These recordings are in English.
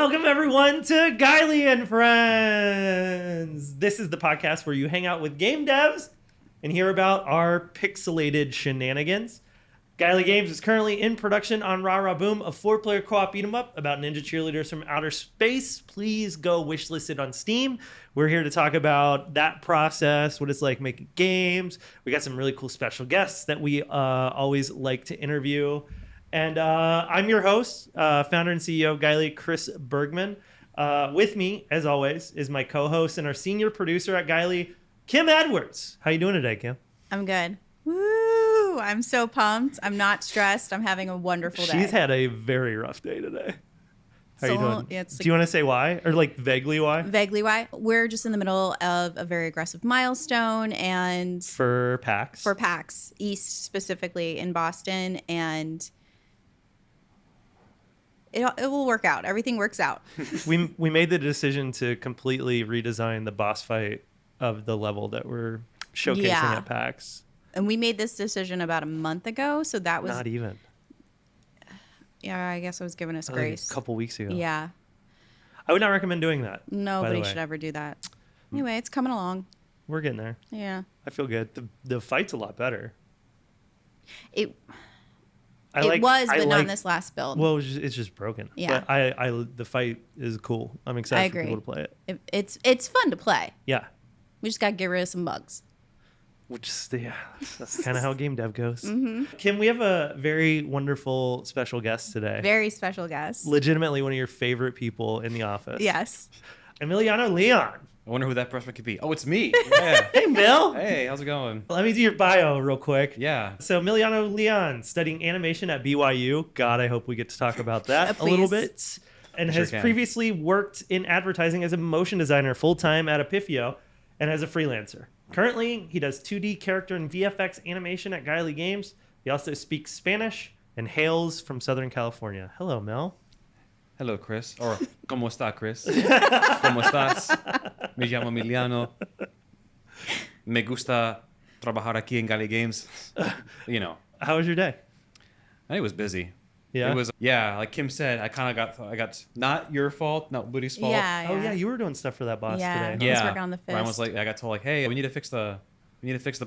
Welcome, everyone, to Gylee and Friends. This is the podcast where you hang out with game devs and hear about our pixelated shenanigans. Gylee Games is currently in production on Rah Rah Boom, a 4-player co-op beat-em-up about ninja cheerleaders from outer space. Please go wishlist it on Steam. We're here to talk about that process, what it's like making games. We got some really cool special guests that we always like to interview. And I'm your host, founder and CEO of Gylee, Chris Bergman. With me, as always, is my co-host and our senior producer at Gylee, Kim Edwards. How you doing today, Kim? I'm good. Woo! I'm so pumped. I'm not stressed. I'm having a wonderful day. She's had a very rough day today. How are you doing? Yeah, Do you want to say why? Or like vaguely why? Vaguely why? We're just in the middle of a very aggressive milestone and For PAX. for PAX East specifically in Boston, and it will work out. Everything works out. we made the decision to completely redesign the boss fight of the level that we're showcasing at PAX. And we made this decision about a month ago, so that was Not even. Yeah, I guess I was giving us Like grace. a couple weeks ago. Yeah. I would not recommend doing that. Nobody should ever do that. Anyway, it's coming along. We're getting there. Yeah. I feel good. The fight's a lot better. It was, but not in this last build. Well, it's just broken. Yeah. But the fight is cool. I'm excited for people to play it. It's fun to play. Yeah. We just got to get rid of some bugs. Which is, that's kind of how game dev goes. Mm-hmm. Kim, we have a very wonderful special guest today. Very special guest. Legitimately one of your favorite people in the office. Yes. Emiliano Leon. I wonder who that person could be. Oh, it's me. Yeah. Hey, Mil. Hey, how's it going? Let me do your bio real quick. Yeah. So Emiliano Leon, studying animation at BYU. God, I hope we get to talk about that a little bit. And has previously worked in advertising as a motion designer full-time at Epifio and as a freelancer. Currently, he does 2D character and VFX animation at Gylee Games. He also speaks Spanish and hails from Southern California. Hello, Mel. Hello, Chris. Or, ¿cómo está, Chris? ¿Cómo estás? Me llamo Emiliano. Me gusta trabajar aquí en Gylee Games. You know. How was your day? It was busy. Yeah? It was, like Kim said, I got not your fault, not Woody's fault. Yeah. Oh, yeah, you were doing stuff for that boss today. Yeah. I was working on the fist. Ryan was like, I got told, like, hey, we need to fix the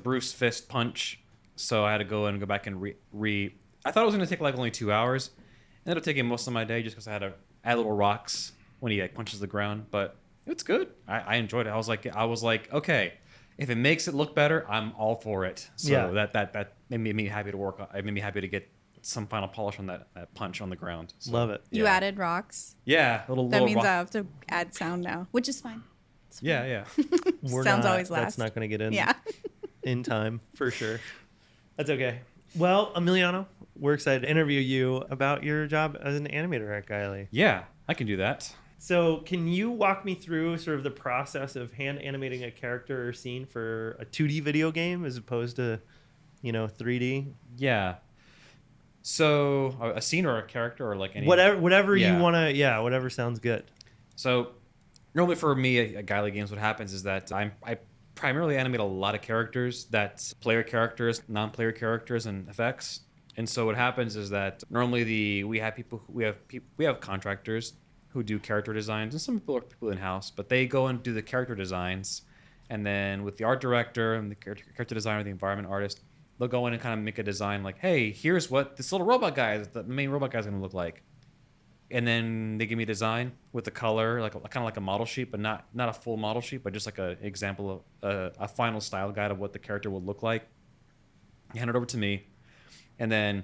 Bruce fist punch. So I had to go back and I thought it was going to take like only 2 hours. Ended up taking most of my day just because I had to add little rocks when he punches the ground. But it's good. I enjoyed it. I was like, okay, if it makes it look better, I'm all for it. So that made me happy to work on. It made me happy to get some final polish on that punch on the ground. So, love it. You added rocks. Yeah, that means I have to add sound now, which is fine. Yeah. Sounds always last. That's not going to get in. Yeah. In time for sure. That's okay. Well, Emiliano, we're excited to interview you about your job as an animator at Gylee. Yeah, I can do that. So can you walk me through sort of the process of hand animating a character or scene for a 2D video game as opposed to, 3D? Yeah. So a scene or a character or like any... Whatever you want to... whatever sounds good. So normally for me at Gylee Games, what happens is that I primarily animate a lot of characters. That's player characters, non-player characters, and effects. And so what happens is that normally we have contractors who do character designs, and some people are people in-house, but they go and do the character designs. And then with the art director and the character designer, the environment artist, they'll go in and kind of make a design like, hey, here's what this little robot guy, the main robot guy is going to look like. And then they give me a design with the color, like kind of like a model sheet, but not a full model sheet, but just like an example of a final style guide of what the character would look like. You hand it over to me. And then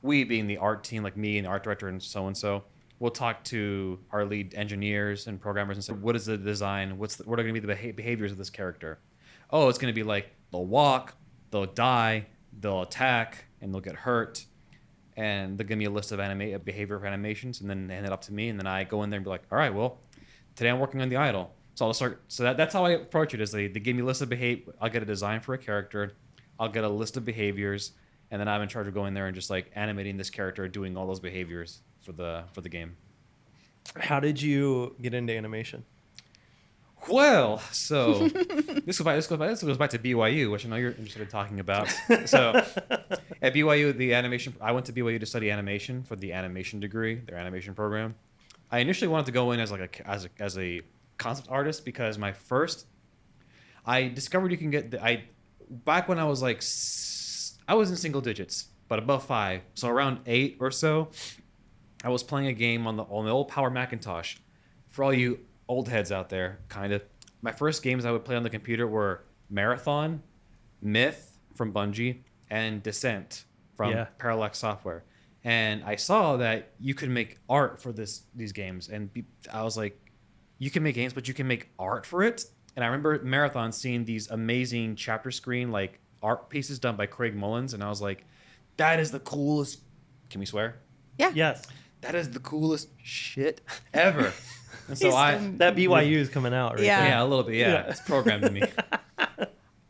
we, being the art team, like me and the art director and so, we'll talk to our lead engineers and programmers and say, what is the design? What are going to be the behaviors of this character? Oh, it's going to be like they'll walk, they'll die, they'll attack, and they'll get hurt. And they'll give me a list of behavior of animations, and then they hand it up to me, and then I go in there and be like, all right, well, today I'm working on the idol. So I'll start. So that's how I approach it. Is they give me a list of behavior. I'll get a design for a character. I'll get a list of behaviors, and then I'm in charge of going there and just like animating this character, doing all those behaviors for the game. How did you get into animation? Well, so this goes back to BYU, which I know you're interested in talking about. So at BYU, I went to BYU to study animation for the animation degree, their animation program. I initially wanted to go in as like as a concept artist because I discovered you can get back when I was like I was in single digits, but above 5, so around 8 or so. I was playing a game on the old Power Macintosh. For all you old heads out there, kind of, my first games I would play on the computer were Marathon, Myth from Bungie, and Descent from Parallax Software. And I saw that you could make art for these games, and I was like, you can make games, but you can make art for it. And I remember Marathon seeing these amazing chapter screen like art pieces done by Craig Mullins, and I was like, that is the coolest. Can we swear? Yeah. Yes. That is the coolest shit ever. And so that BYU is coming out, right? Yeah. Yeah, a little bit. Yeah, it's programmed in me.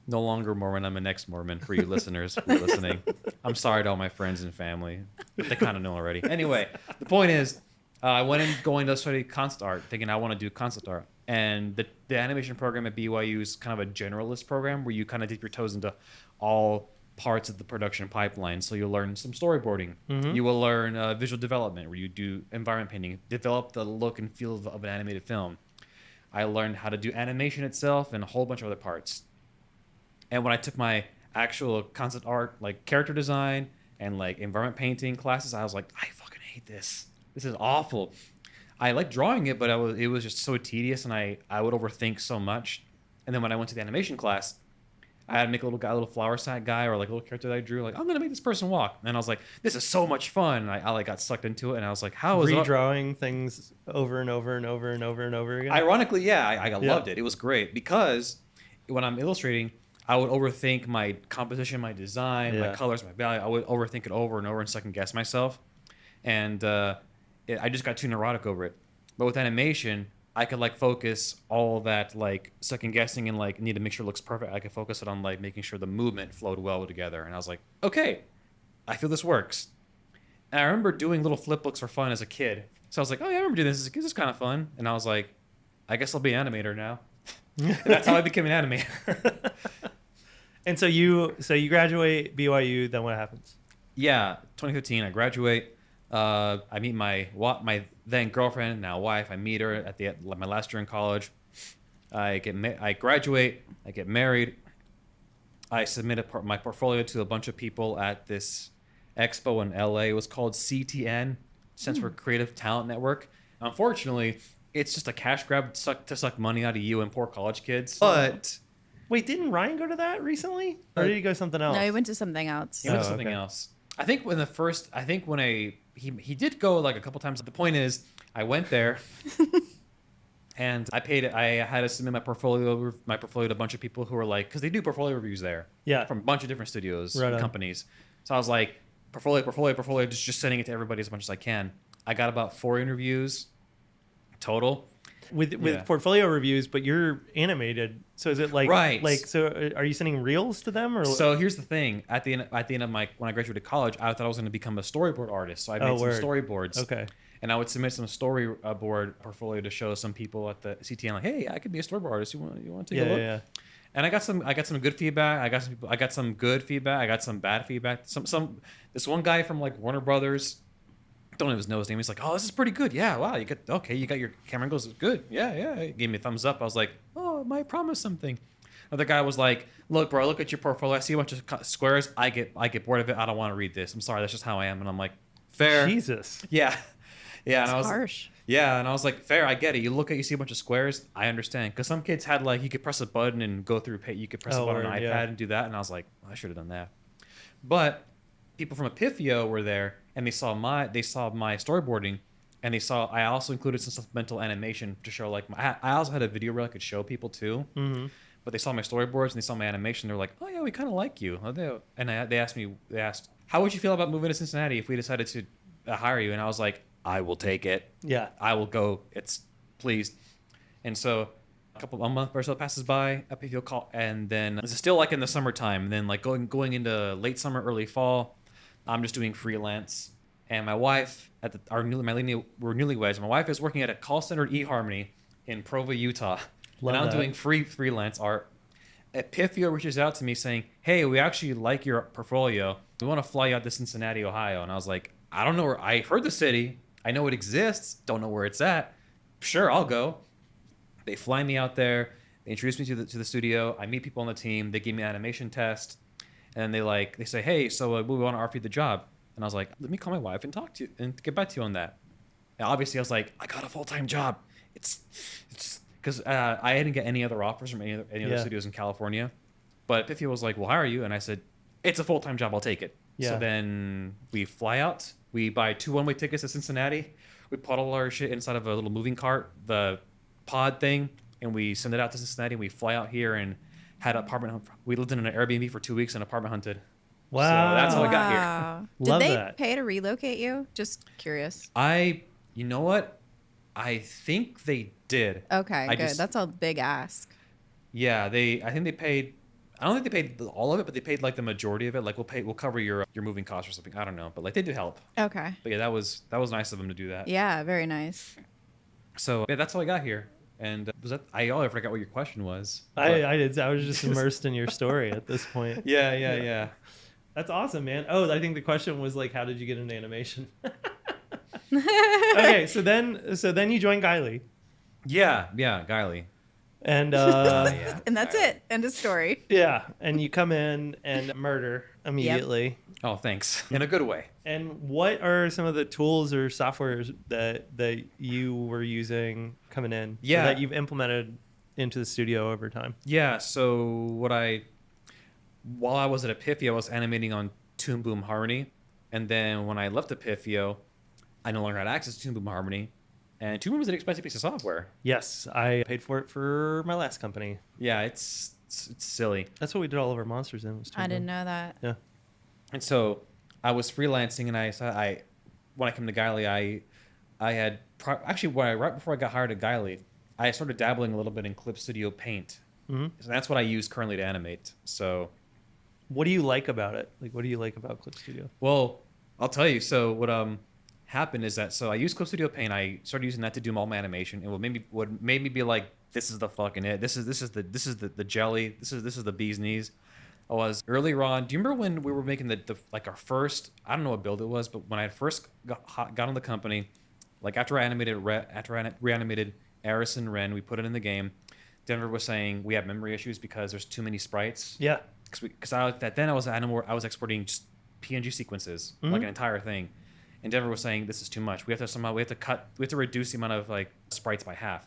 No longer Mormon. I'm an ex-Mormon for you listeners who are listening. I'm sorry to all my friends and family. But they kind of know already. Anyway, the point is, I went in going to study concept art, thinking I want to do concept art. And the animation program at BYU is kind of a generalist program where you kind of dip your toes into all parts of the production pipeline. So you'll learn some storyboarding. Mm-hmm. You will learn visual development, where you do environment painting, develop the look and feel of an animated film. I learned how to do animation itself and a whole bunch of other parts. And when I took my actual concept art, like character design and like environment painting classes, I was like, I fucking hate this. This is awful. I like drawing it, but it was just so tedious, and I would overthink so much. And then when I went to the animation class, I had to make a little flower sack guy or like a little character that I drew. Like, I'm gonna make this person walk, and I was like, this is so much fun. And I like got sucked into it, and I was like, how is redrawing things over and over and over and over and over again? Ironically, yeah, I loved it. It was great because when I'm illustrating, I would overthink my composition, my design, my colors, my value. I would overthink it over and over and second guess myself, and I just got too neurotic over it. But with animation, I could like focus all that like second guessing and like need to make sure it looks perfect. I could focus it on like making sure the movement flowed well together. And I was like, okay, I feel this works. And I remember doing little flip books for fun as a kid. So I was like, oh yeah, I remember doing this. This is kind of fun. And I was like, I guess I'll be an animator now. And that's how I became an animator. And so you graduate BYU, then what happens? Yeah, 2015, I graduate. I meet my then girlfriend, now wife. I meet her at my last year in college. I graduate. I get married. I submit my portfolio to a bunch of people at this expo in LA. It was called CTN, stands for Creative Talent Network. Unfortunately, it's just a cash grab to suck money out of you and poor college kids. But wait, didn't Ryan go to that recently, or did he go something else? No, he went to something else. He went to something else. I think he did go like a couple times. The point is, I went there, and I had to submit my portfolio to a bunch of people who were like, because they do portfolio reviews there, from a bunch of different studios and companies. So I was like, portfolio, just sending it to everybody as much as I can. I got about 4 interviews total. With portfolio reviews, but you're animated, so is it like so are you sending reels to them, or so here's the thing, at the end of when I graduated college, I thought I was going to become a storyboard artist, so I made some storyboards, and I would submit some storyboard portfolio to show some people at the CTN, like, hey, I could be a storyboard artist, you want to take a look? And I got some good feedback. I got some good feedback. I got some bad feedback. This one guy from like Warner Brothers, don't even know his name. He's like, oh, this is pretty good. Yeah, wow, you got your camera angles good. Yeah. He gave me a thumbs up. I was like, oh, I might promise something. Another guy was like, look, bro, look at your portfolio. I see a bunch of squares. I get bored of it. I don't want to read this. I'm sorry, that's just how I am. And I'm like, fair. Jesus. Yeah. And I was harsh. Yeah, and I was like, fair, I get it. You see a bunch of squares, I understand. Because some kids had like, you could press a button and go through pay. You could press a button on an iPad and do that. And I was like, I should have done that. But people from Epifio were there, and they saw my storyboarding, and I also included some supplemental animation to show like I also had a video where I could show people too. Mm-hmm. But they saw my storyboards and they saw my animation. They were like, oh yeah, we kind of like you. And they asked, how would you feel about moving to Cincinnati if we decided to hire you? And I was like, I will take it. Yeah, I will go. It's pleased. And so a month or so passes by, Epifio call, and then it's still like in the summertime. And then like going into late summer, early fall, I'm just doing freelance. And my wife we're newlyweds. My wife is working at a call center at eHarmony in Provo, Utah. And I'm doing freelance art. Epifio reaches out to me saying, hey, we actually like your portfolio. We want to fly you out to Cincinnati, Ohio. And I was like, I don't know where. I heard the city. I know it exists. Don't know where it's at. Sure, I'll go. They fly me out there. They introduce me to the studio. I meet people on the team. They give me an animation test, and they say, hey, so we want to offer you the job. And I was like, let me call my wife and talk to you and get back to you on that. And obviously, I was like, I got a full-time job. It's because I didn't get any other offers from any other studios in California. But Epiphia was like, we'll hire you. And I said, it's a full-time job. I'll take it. Yeah. So then we fly out. We buy 2 one-way tickets to Cincinnati. We put all our shit inside of a little moving cart, the pod thing, and we send it out to Cincinnati. And we fly out here and had an apartment hunt. We lived in an Airbnb for 2 weeks and apartment hunted. Wow. So that's how I got here. Wow. Love Did they that. pay to relocate you? Just curious. You know what? I think they did. Okay, I good. just- That's a big ask. Yeah, I think they paid. I don't think they paid all of it, but they paid like the majority of it. Like we'll cover your moving costs or something. I don't know, but like they did help. Okay. But yeah, that was nice of them to do that. Yeah, very nice. So yeah, that's how I got here. And I forgot what your question was. I did. I was just immersed in your story at this point. Yeah. That's awesome, man. Oh, I think the question was like, how did you get into animation? Okay, so then you joined Gylee, Yeah, Gylee. and Yeah. And that's it. End of story. yeah, and you come in and murder immediately. Oh, thanks. In a good way. And what are some of the tools or softwares that you were using coming in? Yeah. Or that you've implemented into the studio over time. Yeah. So while I was at Epiphia, I was animating on Toon Boom Harmony, and then when I left Epiphia, I no longer had access to Toon Boom Harmony, and Toon Boom is an expensive piece of software. Yes, I paid for it for my last company. Yeah, it's silly. That's what we did all of our monsters in. I didn't know that. Yeah. And so I was freelancing, and when I came to Gylee, I had right before I got hired at Gylee, I started dabbling a little bit in Clip Studio Paint. Mm-hmm. So that's what I use currently to animate. So, What do you like about it? Like, what do you like about Clip Studio? well, I'll tell you. So what happened is that I used Clip Studio Paint. I started using that to do all my animation, and what made me be like, this is the fucking it. This is the jelly. This is the bee's knees. I was earlier on. Do you remember when we were making the like our first? I don't know what build it was, but when I first got on the company, like after I reanimated Eris and Ren, we put it in the game. Denver was saying we have memory issues because there's too many sprites. Yeah. Because I was exporting just PNG sequences, like an entire thing, and Denver was saying this is too much. We have to reduce the amount of like sprites by half,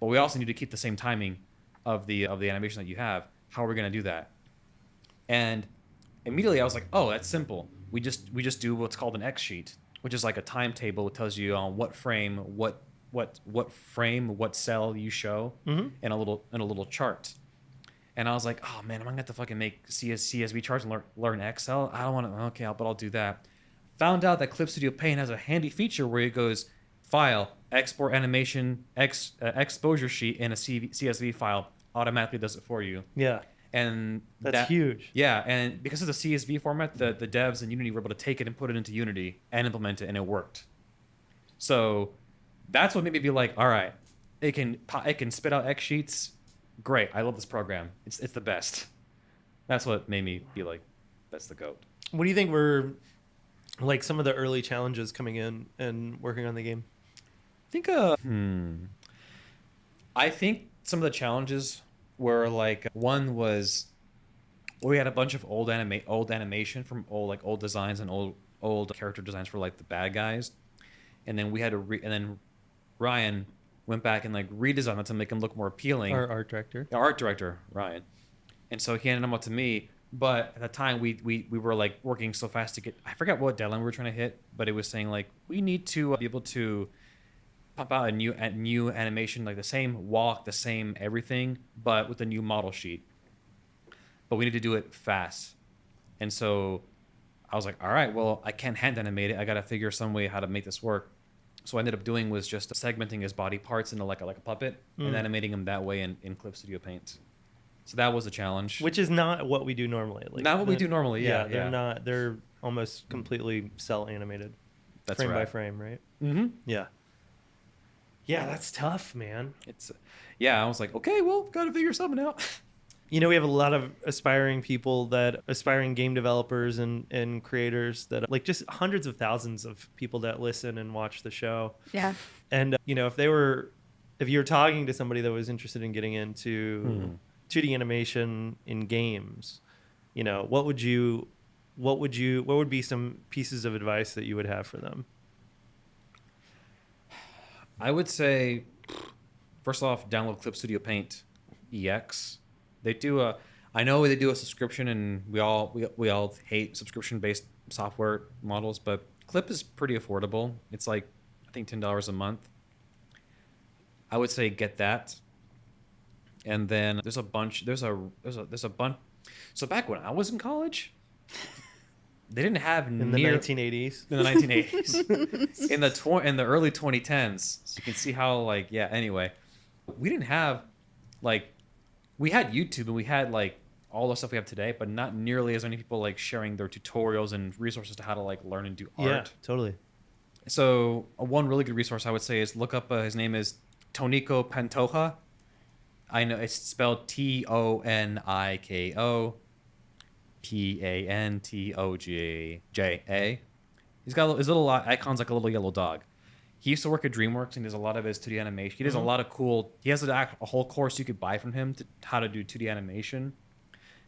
but we also need to keep the same timing of the animation that you have. How are we going to do that? And immediately I was like, oh, that's simple. We just do what's called an X sheet, which is like a timetable. It tells you on what frame, what cell you show in a little chart. And I was like, oh man, am I gonna have to fucking make CSV charts and learn Excel? I don't want to. Okay, but I'll do that. Found out that Clip Studio Paint has a handy feature where it goes file, export animation, exposure sheet in a CSV file, automatically does it for you. Yeah. And That's huge. Yeah, and because of the CSV format, the devs in Unity were able to take it and put it into Unity and implement it, and it worked. So that's what made me be like, all right, it can spit out X sheets. Great, I love this program. It's the best. That's what made me be like, that's the GOAT. What do you think were like some of the early challenges coming in and working on the game? I think some of the challenges were like, one was we had a bunch of old animation from old designs and old character designs for like the bad guys, and then we had to and then Ryan went back and like redesigned it to make them look more appealing. Our art director. Our art director, Ryan. And so he handed them out to me. But at the time, we were like working so fast to get, I forgot what deadline we were trying to hit, but it was saying like, we need to be able to pump out a new animation, like the same walk, the same everything, but with a new model sheet. But we need to do it fast. And so I was like, all right, well, I can't hand animate it. I got to figure some way how to make this work. So what I ended up doing was just segmenting his body parts into like a puppet and animating him that way in Clip Studio Paint. So that was a challenge. Which is not what we do normally. Like, not what we do normally, yeah. They're not. They're almost completely cell animated. That's frame right. by frame, right? Mm-hmm. Yeah. Yeah, that's tough, man. I was like, okay, well, got to figure something out. we have a lot of aspiring game developers and creators that like just hundreds of thousands of people that listen and watch the show. Yeah. And, if you were talking to somebody that was interested in getting into 2D animation in games, what would be some pieces of advice that you would have for them? I would say, first off, download Clip Studio Paint EX. I know they do a subscription, and we all hate subscription-based software models, but Clip is pretty affordable. It's like, I think $10 a month. I would say get that. And then there's a bunch. So back when I was in college, they didn't have in the 1980s. In the 1980s, in the early 2010s. So you can see how Anyway, we didn't have we had YouTube and we had all the stuff we have today, but not nearly as many people sharing their tutorials and resources to how to learn and do art. Yeah, totally. So one really good resource I would say is look up. His name is Toniko Pantoja. I know it's spelled Toniko Pantoja. He's got his little icon's like a little yellow dog. He used to work at DreamWorks and does a lot of his 2D animation. He does a lot of cool. He has a whole course you could buy from him to how to do 2D animation.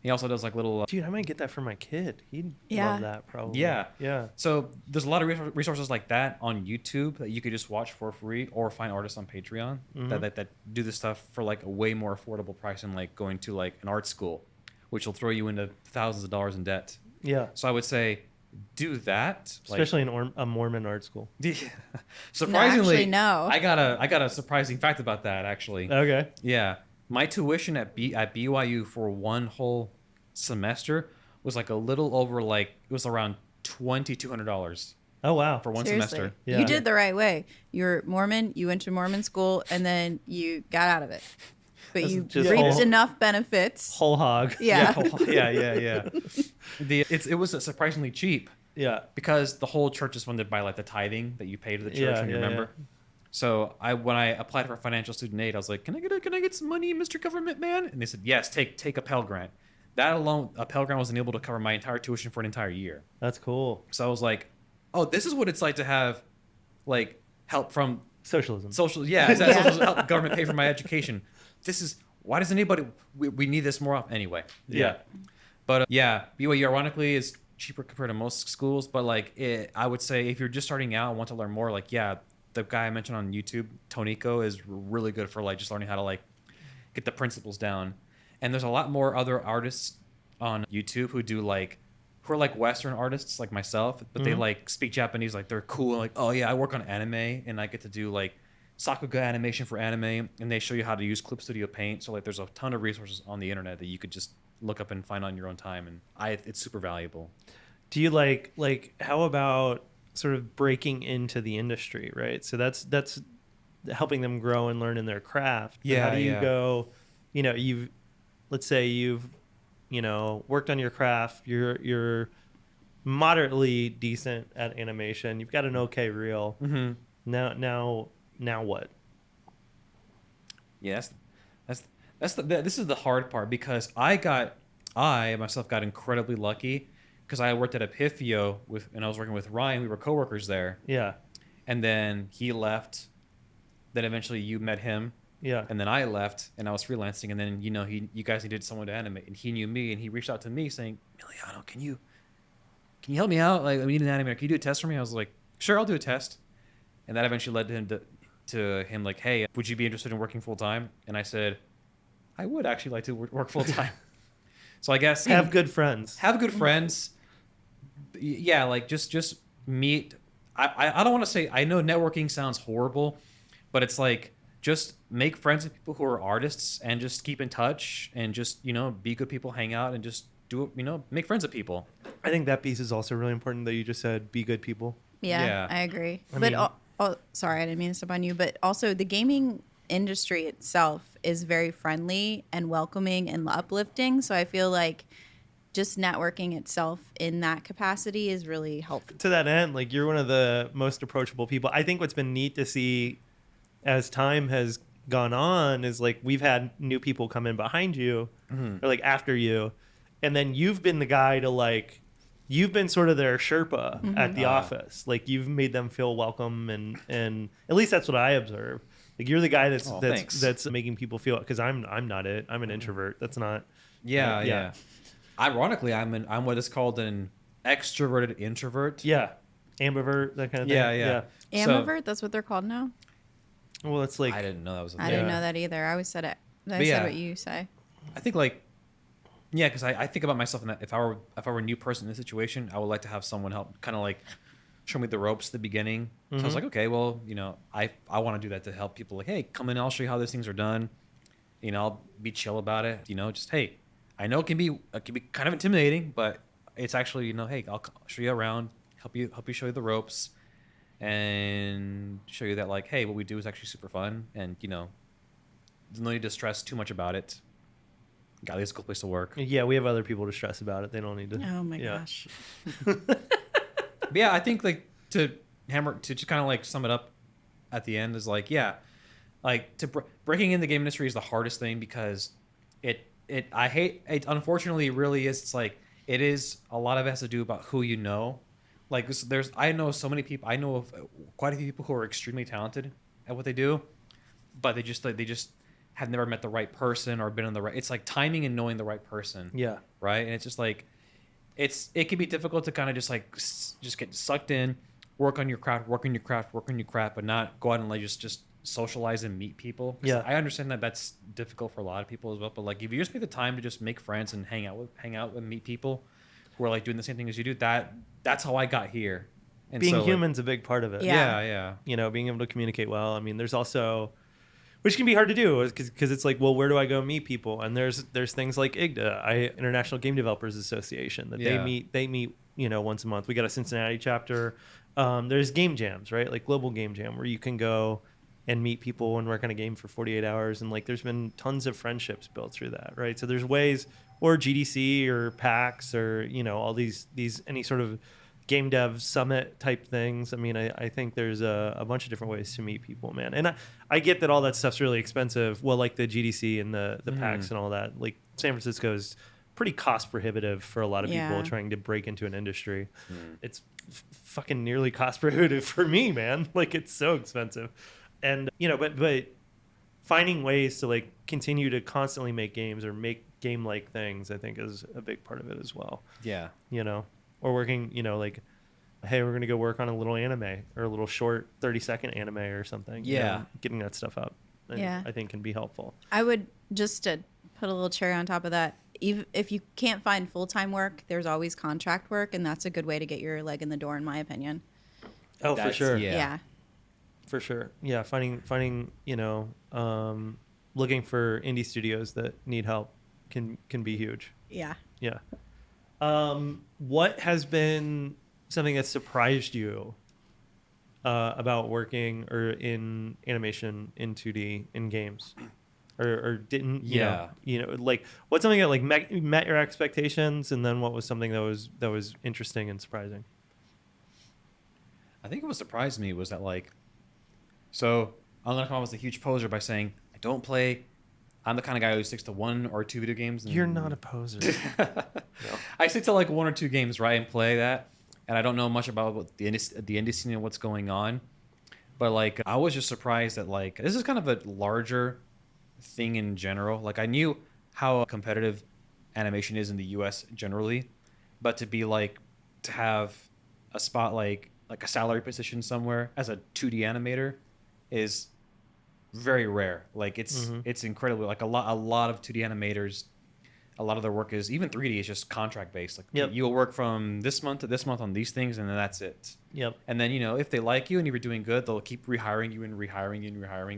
He also does little. Dude, I might get that for my kid. He'd Yeah. love that probably. Yeah. Yeah. So there's a lot of resources like that on YouTube that you could just watch for free, or find artists on Patreon that do this stuff for a way more affordable price than going to an art school, which will throw you into thousands of dollars in debt. Yeah. So I would say do that, especially in a Mormon art school. Yeah. Surprisingly, Actually, no. I got a surprising fact about that actually. Okay. Yeah, my tuition at BYU for one whole semester was a little over it was around $2,200 Oh wow. for one Seriously. semester. Yeah. You did the right way. You're Mormon, you went to Mormon school, and then you got out of it. But you just reaped whole- enough benefits. Whole hog. Yeah. Yeah. It was surprisingly cheap Yeah. because the whole church is funded by the tithing that you pay to the church. Yeah, you yeah, remember? yeah. So when I applied for financial student aid, I was like, can I get some money, Mr. Government Man? And they said, yes, take a Pell Grant. That alone, a Pell Grant wasn't able to cover my entire tuition for an entire year. That's cool. So I was like, oh, this is what it's like to have help from Socialism. social. Yeah, exactly. Social help government pay for my education. Why doesn't anybody? We need this more often. Anyway. Yeah. But BYU ironically is cheaper compared to most schools. But I would say if you're just starting out and want to learn more, the guy I mentioned on YouTube, Toniko, is really good for just learning how to get the principles down. And there's a lot more other artists on YouTube who do who are Western artists like myself, but they speak Japanese. They're cool. And oh yeah, I work on anime and I get to do Sakuga animation for anime, and they show you how to use Clip Studio Paint. So there's a ton of resources on the internet that you could just look up and find on your own time, and it's super valuable. Do you how about sort of breaking into the industry, right? So that's helping them grow and learn in their craft. But Yeah. how do you go, let's say you've worked on your craft, you're moderately decent at animation, you've got an okay reel. Mm-hmm. Now what? Yes, this is the hard part because I myself got incredibly lucky because I worked at Epifio and I was working with Ryan. We were coworkers there. Yeah. And then he left. Then eventually you met him. Yeah. And then I left and I was freelancing. And then you guys needed someone to animate, and he knew me and he reached out to me saying, Emiliano, can you help me out? We need an animator. Can you do a test for me? I was like, sure, I'll do a test. And that eventually led to him hey, would you be interested in working full time? And I said, I would actually like to work full time. So I guess have good friends. Have good friends. Yeah, just meet. I don't want to say, I know networking sounds horrible, but it's just make friends with people who are artists and just keep in touch and just be good people, hang out and just do it. Make friends with people. I think that piece is also really important that you just said be good people. Yeah. I agree. I mean- Sorry, I didn't mean to step on you, but also the gaming industry itself is very friendly and welcoming and uplifting. So I feel like just networking itself in that capacity is really helpful. To that end, you're one of the most approachable people. I think what's been neat to see as time has gone on is like we've had new people come in behind you or like after you, and then you've been the guy to like you've been sort of their Sherpa at the office. Like you've made them feel welcome, and at least that's what I observe. Like you're the guy that's making people feel, because I'm not it. I'm an introvert. That's not. Yeah. Ironically, I'm what is called an extroverted introvert. Yeah, ambivert, that kind of thing. Yeah. Ambivert, that's what they're called now. Well, it's like I didn't know that was a thing. I didn't know that either. I always said it. I said what you say. I think like, yeah, because I think about myself in that if I were a new person in this situation, I would like to have someone help kind of like show me the ropes at the beginning. So I was like, okay, well, you know, I want to do that to help people. Like, hey, come in, I'll show you how these things are done. You know, I'll be chill about it. You know, just hey, I know it can be kind of intimidating, but it's actually, you know, hey, I'll show you around, help you show you the ropes, and show you that like, hey, what we do is actually super fun, and you know, there's no need to stress too much about it. Gylee is a cool place to work. Yeah, we have other people to stress about it. They don't need to. Oh my gosh. But yeah, I think like to just kind of like sum it up at the end is like, yeah, like breaking in the game industry is the hardest thing because I hate it. Unfortunately, it really is. It's like it is a lot of it has to do about who you know. Like I know so many people. I know of quite a few people who are extremely talented at what they do, but they just have never met the right person or been in the right. It's like timing and knowing the right person. Yeah. Right. And it's just like it can be difficult to kind of just get sucked in, work on your craft, but not go out and like just socialize and meet people. Yeah. I understand that that's difficult for a lot of people as well. But like if you just make the time to just make friends and hang out and meet people who are like doing the same thing as you do, that's how I got here. And being so, human's a big part of it. Yeah. You know, being able to communicate well. I mean, there's also, which can be hard to do because it's like, well, where do I go meet people? And there's things like IGDA, International Game Developers Association, that they meet, you know, once a month. We got a Cincinnati chapter. There's game jams, right? Like Global Game Jam, where you can go and meet people and work on a game for 48 hours. And like, there's been tons of friendships built through that, right? So there's ways, or GDC or PAX or, you know, all these any sort of game dev summit type things. I mean, I think there's a bunch of different ways to meet people, man. And I get that all that stuff's really expensive. Well, like the GDC and the PAX and all that, like San Francisco is pretty cost prohibitive for a lot of people trying to break into an industry. It's fucking nearly cost prohibitive for me, man. Like it's so expensive. And, you know, but finding ways to like continue to constantly make games or make game-like things, I think is a big part of it as well. Yeah. You know, or working, you know, like, hey, we're going to go work on a little anime or a little short 30-second anime or something. Yeah. You know, getting that stuff up, I think can be helpful. I would just to put a little cherry on top of that. If you can't find full-time work, there's always contract work, and that's a good way to get your leg in the door, in my opinion. Oh, for sure. Yeah. For sure. Yeah. Finding, you know, looking for indie studios that need help can be huge. Yeah. Yeah. What has been something that surprised you about working or in animation in 2D in games, or didn't? You know, like what's something that like met your expectations, and then what was something that was interesting and surprising? I think what surprised me was that like, so I'm gonna come off as a huge poser by saying I don't play. I'm the kind of guy who sticks to 1 or 2 video games. You're not a poser. No. I stick to like 1 or 2 games, right, and play that. And I don't know much about what the indie scene and what's going on. But like, I was just surprised that like, this is kind of a larger thing in general. Like I knew how competitive animation is in the US generally, but to have a spot like a salary position somewhere as a 2D animator is very rare. Like it's incredibly like a lot of 2D animators, a lot of their work is even 3D is just contract based. Like you'll work from this month to this month on these things, and then that's it. Yep. And then, you know, if they like you and you're doing good, they'll keep rehiring you,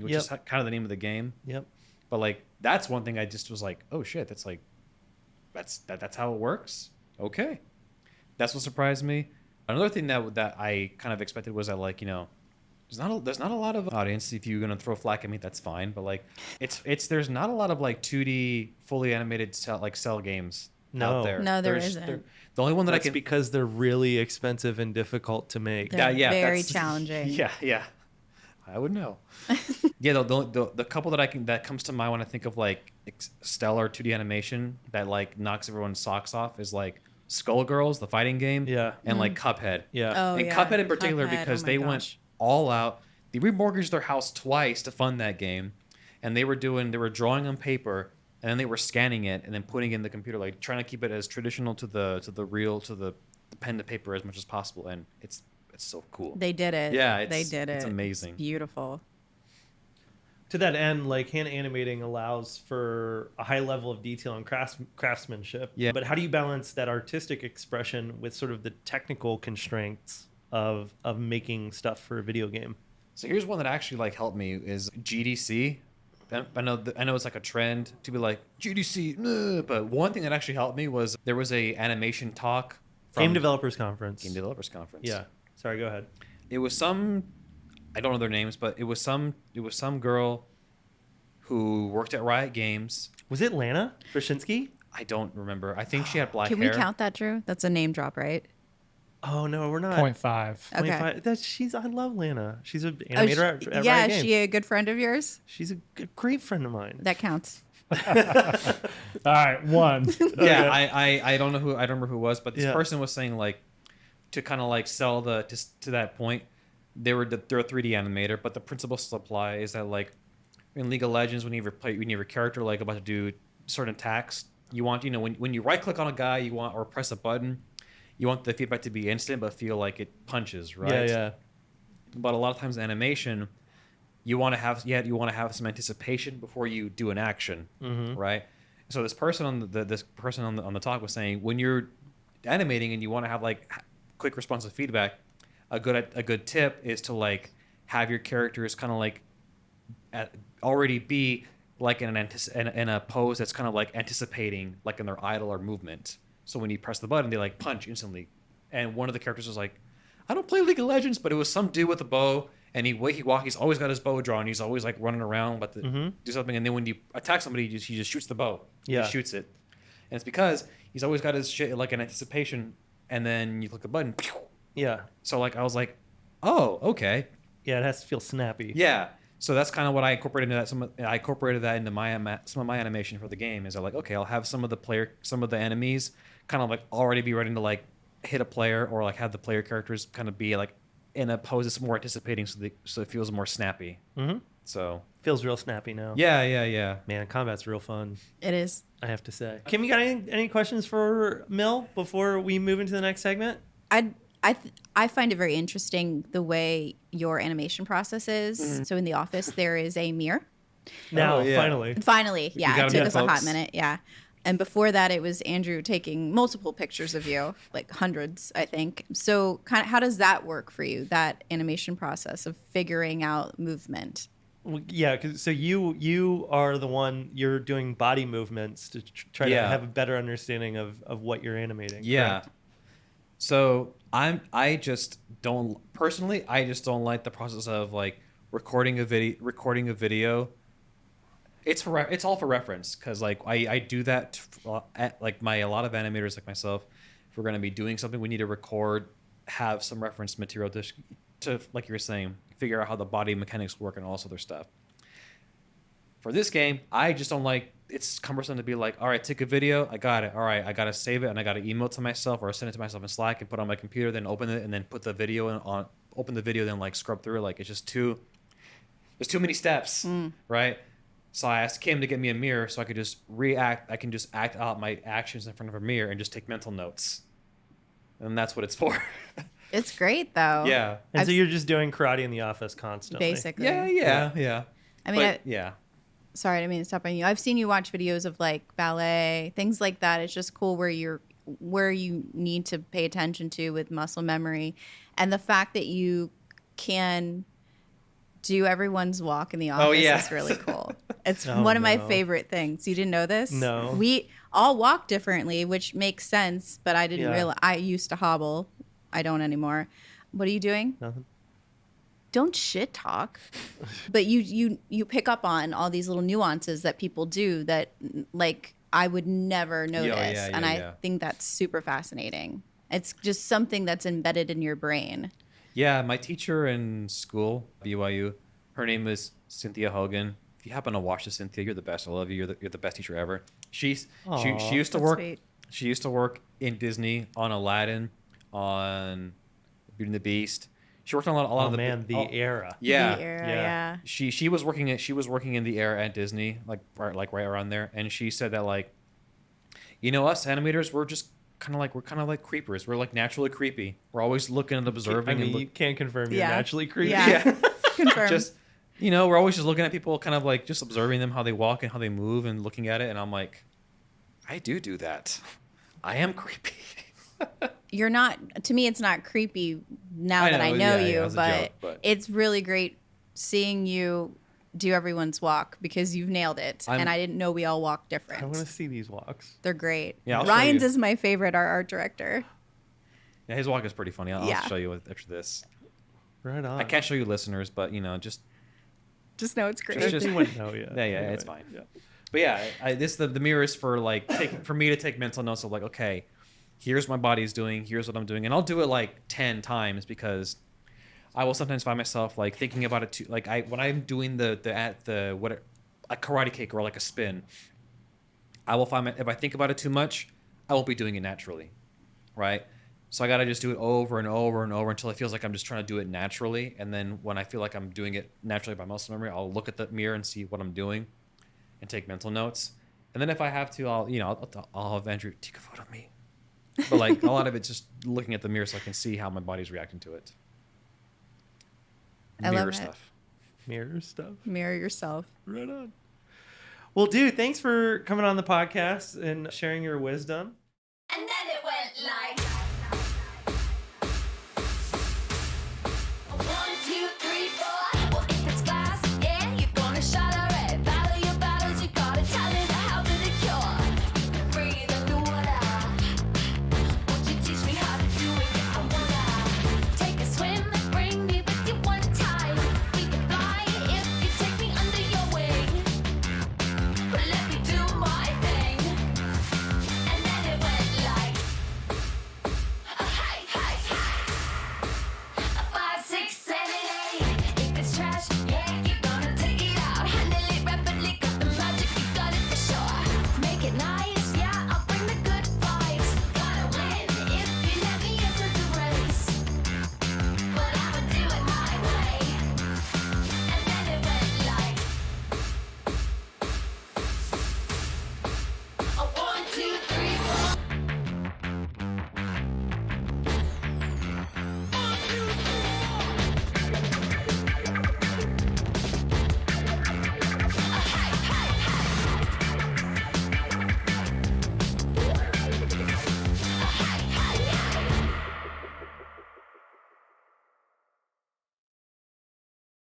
which is kind of the name of the game. Yep. But like that's one thing I just was like, oh shit, that's like that's how it works. Okay. That's what surprised me. Another thing that I kind of expected was that like, you know, there's not a lot of audience. If you're gonna throw flack at me, that's fine. But like, there's not a lot of like 2D fully animated cell games out there. No, there isn't. The only one that's because they're really expensive and difficult to make. They're very challenging. Yeah. I would know. Yeah, the couple that comes to mind when I think of like stellar 2D animation that like knocks everyone's socks off is like Skullgirls, the fighting game, Yeah. and like Cuphead. Yeah. Oh, And yeah. Cuphead in particular Cuphead, because oh my they gosh. went all out. They remortgaged their house twice to fund that game, and they were drawing on paper, and then they were scanning it and then putting it in the computer, like trying to keep it as traditional to the pen to paper as much as possible, and it's so cool. They did it. Yeah, they did it. it's amazing. It's beautiful. To that end, like hand animating allows for a high level of detail and craftsmanship. Yeah. But how do you balance that artistic expression with sort of the technical constraints of making stuff for a video game? So here's one that actually like helped me is GDC. I know it's like a trend to be like GDC, but one thing that actually helped me was there was a animation talk from Game Developers Conference. Game Developers Conference. Yeah. Sorry, go ahead. It was some, I don't know their names, but it was some girl who worked at Riot Games. Was it Lana Brzezinski? I don't remember. I think she had black Can hair. we count that, Drew? That's a name drop, right? Oh no, we're not. 0.5. Okay. 0.5. I love Lana. She's an animator at yeah, Riot is Games. she a good friend of yours? She's a great friend of mine. That counts. All right, 1. Yeah, I don't know who, I don't remember who it was, but this Yeah. person was saying like to kind of like sell to that point, they're a 3D animator, but the principle still apply is that like in League of Legends when you have a character like about to do certain attacks, you want when you right click on a guy or press a button, you want the feedback to be instant but feel like it punches, right? Yeah. But a lot of times in animation, you want to have some anticipation before you do an action, right? So this person on the talk was saying when you're animating and you want to have like quick responsive feedback, a good tip is to like have your characters kind of like already be like in a pose that's kind of like anticipating like in their idle or movement. So when you press the button, they like punch instantly. And one of the characters was like, I don't play League of Legends, but it was some dude with a bow, and he's always got his bow drawn. He's always like running around, about to do something. And then when you attack somebody, he just shoots the bow. Yeah. He shoots it, and it's because he's always got his shit like an anticipation. And then you click the button. Pew! Yeah. So like I was like, oh, okay, Yeah, it has to feel snappy. yeah. So that's kind of what I incorporated into that. I incorporated that into some of my animation for the game. Is I like, okay, I'll have some of the enemies kind of like already be ready to like hit a player, or like have the player characters kind of be like in a pose that's more anticipating, so it feels more snappy. Mm-hmm. So Feels real snappy now. yeah. Man, combat's real fun, It is. I have to say. Kim, you got any questions for Mill before we move into the next segment? I find it very interesting the way your animation process is. So in the office, there is a mirror. Now, yeah. finally. Finally, yeah, got it 'em took us a hot folks. minute, yeah. And before that, it was Andrew taking multiple pictures of you, like hundreds, I think. So kind of how does that work for you, that animation process of figuring out movement? Well, yeah, so you are the one, you're doing body movements to try to Yeah. have a better understanding of what you're animating. Yeah. correct? So I just don't like the process of like recording a video. It's all for reference, because like I do that at like a lot of animators like myself. If we're going to be doing something, we need to record, have some reference material to like you were saying, figure out how the body mechanics work and all this other stuff. For this game, I just don't like, it's cumbersome to be like, all right, take a video, I got it. All right, I got to save it, and I got to email it to myself or send it to myself in Slack and put it on my computer, then open it and then put the video open the video, then like scrub through it. Like it's just there's too many steps, right? So I asked Kim to get me a mirror so I could just I can just act out my actions in front of a mirror and just take mental notes. And that's what it's for. It's great though. Yeah. And so I've- you're just doing karate in the office constantly. Basically. Yeah. I mean, But, yeah. sorry, I didn't mean to stop on you. I've seen you watch videos of like ballet, things like that. It's just cool where you need to pay attention to with muscle memory, and the fact that you can do everyone's walk in the office yeah. is really cool. It's Oh, one of my no. favorite things. You didn't know this? No. We all walk differently, which makes sense, but I didn't Yeah. realize. I used to hobble. I don't anymore. What are you doing? Nothing. Don't shit talk. But you pick up on all these little nuances that people do that like I would never notice. And I think that's super fascinating. It's just something that's embedded in your brain. Yeah, my teacher in school, BYU, Her name is Cynthia Hogan. If you happen to watch this, Cynthia, you're the best. I love you. You're the best teacher ever. She Aw, used to that's work. sweet. She used to work in Disney on Aladdin, on Beauty and the Beast. She worked on a lot Oh of the man, the oh, era. Yeah, The era, yeah. yeah. she was working in the era at Disney, like right around there, and she said that like, us animators, we're kind of like creepers. We're like naturally creepy. We're always looking and observing. I mean, and you can't confirm you're Yeah. naturally creepy. Yeah. Confirmed. just we're always just looking at people, kind of like just observing them, how they walk and how they move, and looking at it. And I'm like, I do that. I am creepy. You're not, to me, it's not creepy now I that I know, know yeah, you, it was a but, joke, but- it's really great seeing you do everyone's walk because you've nailed it. And I didn't know we all walk different. I want to see these walks. They're great. Yeah, I'll show Ryan's you. is my favorite, our art director. Yeah, his walk is pretty funny. I'll Yeah. show you after this. Right on. I can't show you listeners, but just Just know it's great. Just- They wouldn't know yet. yeah, Anyway, it's fine. Yeah. But yeah, the mirror is for like for me to take mental notes of like, okay, here's what my body's doing, here's what I'm doing, and I'll do it like 10 times because I will sometimes find myself like thinking about it too. Like when I'm doing a karate kick or like a spin, I will find if I think about it too much, I won't be doing it naturally, right? So I gotta just do it over and over and over until it feels like I'm just trying to do it naturally, and then when I feel like I'm doing it naturally by muscle memory, I'll look at the mirror and see what I'm doing, and take mental notes. And then if I have to, I'll have Andrew take a photo of me. But like a lot of it's just looking at the mirror so I can see how my body's reacting to it. I love Mirror it. stuff. Mirror stuff. Mirror yourself. Right on. Well, dude, thanks for coming on the podcast and sharing your wisdom. And then it went like 1, 2, 3, 4. Well, if it's glass, yeah, you're gonna shatter it. Battle your battles, you gotta tell it how to the cure. Breathe underwater. Won't you teach me how to do it? I wanna take a swim, bring me with you one time. We can fly if you take me under your wing. Let me do my thing. And then it went like hey, hey, hey. 5, 6, 7, 8. If it's trash, yeah, you're gonna take it out. Handle it rapidly, got the magic, you got it for sure. Make it nice, yeah, I'll bring the good vibes. Gotta win if you let me into the race. But I'ma do it my way. And then it went like 1, 2, 3, 4.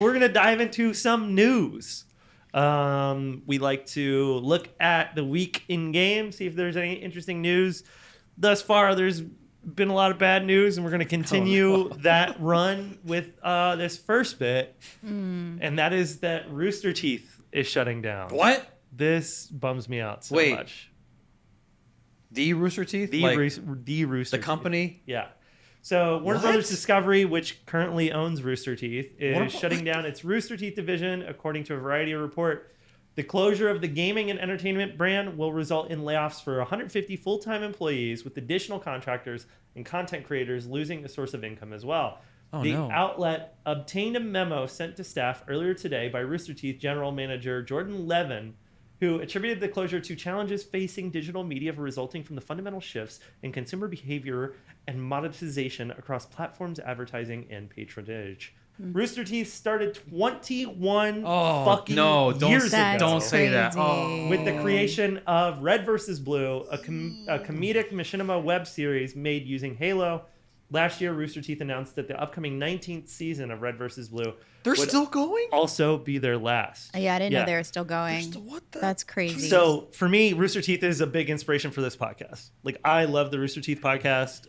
We're going to dive into some news. We like to look at the week in game, see if there's any interesting news. Thus far, there's been a lot of bad news, and we're going to continue that run with this first bit. And that is that Rooster Teeth is shutting down. What? This bums me out so Wait. much. The Rooster Teeth? The, Like, the Rooster the company? Teeth. Yeah. So Warner What? Brothers Discovery, which currently owns Rooster Teeth, What is about- shutting down its Rooster Teeth division, according to a Variety report. The closure of the gaming and entertainment brand will result in layoffs for 150 full-time employees, with additional contractors and content creators losing a source of income as well. Oh, the no. outlet obtained a memo sent to staff earlier today by Rooster Teeth general manager Jordan Levin, who attributed the closure to challenges facing digital media resulting from the fundamental shifts in consumer behavior and monetization across platforms, advertising, and patronage. Rooster Teeth started 21 fucking years ago. That's Don't say that. crazy. Oh. With the creation of Red vs. Blue, a comedic machinima web series made using Halo. Last year, Rooster Teeth announced that the upcoming 19th season of Red vs. Blue They're would still going? also be their last. Yeah, I didn't Yeah. know they were still going. What the? That's crazy. So for me, Rooster Teeth is a big inspiration for this podcast. Like, I love the Rooster Teeth podcast.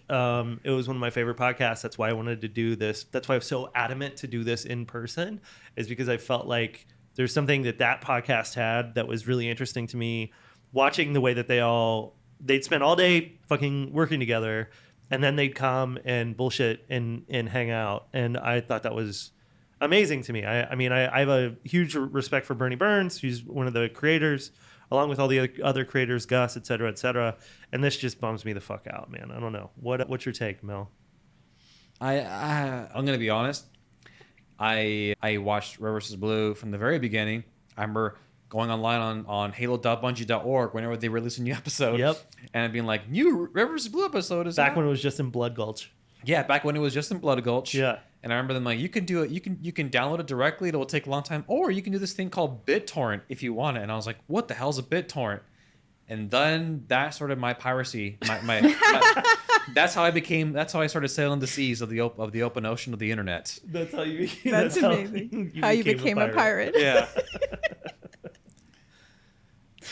It was one of my favorite podcasts. That's why I wanted to do this. That's why I was so adamant to do this in person, is because I felt like there's something that podcast had that was really interesting to me. Watching the way that they'd spend all day fucking working together, and then they'd come and bullshit and hang out. And I thought that was amazing to me. I mean, I have a huge respect for Bernie Burns, who's one of the creators, along with all the other creators, Gus, et cetera, et cetera. And this just bums me the fuck out, man. I don't know. What's your take, Mel? I'm gonna be honest. I watched Red vs. Blue from the very beginning. I remember going online on halo.bungie.org whenever they release a new episode. Yep. And being like, new Red vs. Blue episode is Back out. when it was just in Blood Gulch. Yeah, back when it was just in Blood Gulch. Yeah. And I remember them like, you can do it. You can download it directly. It will take a long time, or you can do this thing called BitTorrent if you want it. And I was like, what the hell's a BitTorrent? And then that started my piracy. That's how I started sailing the seas of the open ocean of the internet. That's how you became. That's amazing. How you became a pirate. Yeah.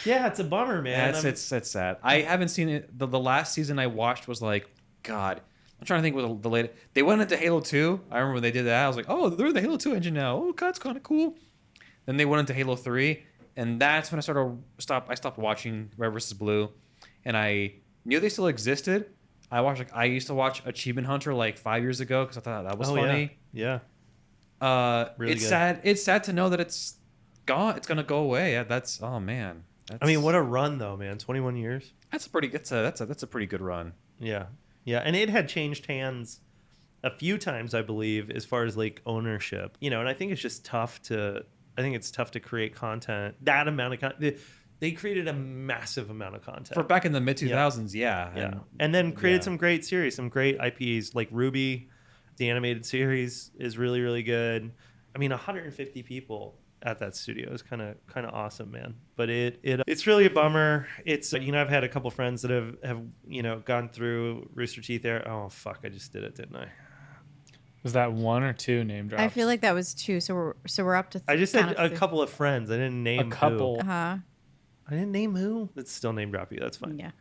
Yeah, it's a bummer, man. It's sad. I haven't seen it. The last season I watched was like, God. I'm trying to think what the latest. They went into Halo 2. I remember when they did that. I was like, oh, they're in the Halo 2 engine now. Oh, God, it's kind of cool. Then they went into Halo 3, and that's when I stopped watching Red vs. Blue, and I knew they still existed. I used to watch Achievement Hunter like 5 years ago because I thought that was funny. Yeah. Really It's good. sad. It's sad to know that it's gone. It's gonna go away. Yeah, that's oh man. I mean, what a run though, man. 21 years. That's a pretty. That's a pretty good run. Yeah. Yeah, and it had changed hands a few times, I believe, as far as like ownership. You know, and I think it's just tough to create content. That amount of content. They created a massive amount of content. For back in the mid 2000s, yeah. And then created some great series, some great IPs like Ruby, the animated series is really, really good. I mean, 150 people at that studio is kind of awesome, man. But it's really a bummer. It's, you know, I've had a couple friends that have you know, gone through Rooster Teeth there. Oh fuck, I just did it, didn't I? Was that one or two name drops? I feel like that was 2, so we're up to. I just said a couple of friends. I didn't name a couple. Who. Uh-huh. I didn't name who. It's still name drop you. That's fine. Yeah.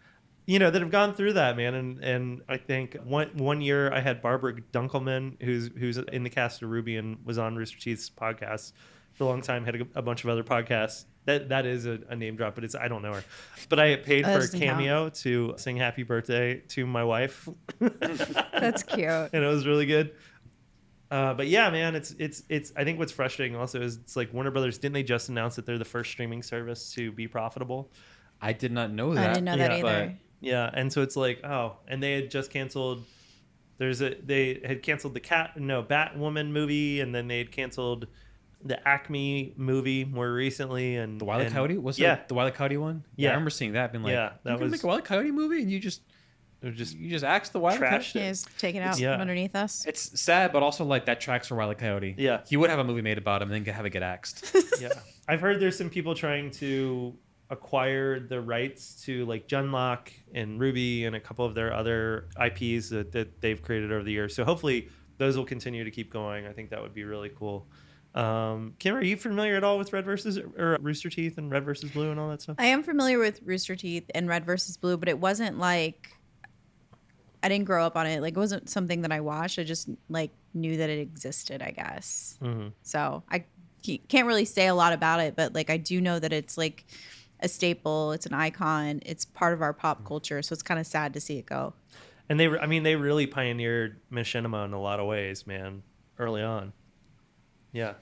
You know, that have gone through that, man. And I think one year I had Barbara Dunkelman, who's in the cast of Ruby and was on Rooster Teeth's podcast for a long time, had a bunch of other podcasts. That is a name drop, but I don't know her. But I paid for a cameo to sing Happy Birthday to my wife. That's cute. And it was really good. But yeah, man, it's I think what's frustrating also is it's like Warner Brothers, didn't they just announce that they're the first streaming service to be profitable? I did not know that. I didn't know that either. But Yeah, and so it's like, oh, and they had just canceled. They had canceled the Batwoman movie, and then they had canceled the Acme movie more recently, and the Wile E. Coyote was yeah, it the Wile E. Coyote one? Yeah. I remember seeing that. Being like, Yeah, that you gonna was- make a Wile E. Coyote movie, and you just axed the Wile E. Coyote. Trashed it. Yeah, just take it out Yeah. from underneath us. It's sad, but also like that tracks for Wile E. Coyote. Yeah. he would have a movie made about him, and then have it get axed. Yeah, I've heard there's some people trying to acquire the rights to like Junlock and Ruby and a couple of their other IPs that they've created over the years. So hopefully those will continue to keep going. I think that would be really cool. Kim, are you familiar at all with Red versus or Rooster Teeth and Red versus Blue and all that stuff? I am familiar with Rooster Teeth and Red versus Blue, but it wasn't like I didn't grow up on it. Like it wasn't something that I watched. I just like knew that it existed, I guess. Mm-hmm. So I can't really say a lot about it, but like I do know that it's like a staple. It's an icon. It's part of our pop culture. So it's kind of sad to see it go. And they really pioneered machinima in a lot of ways, man, early on. Yeah.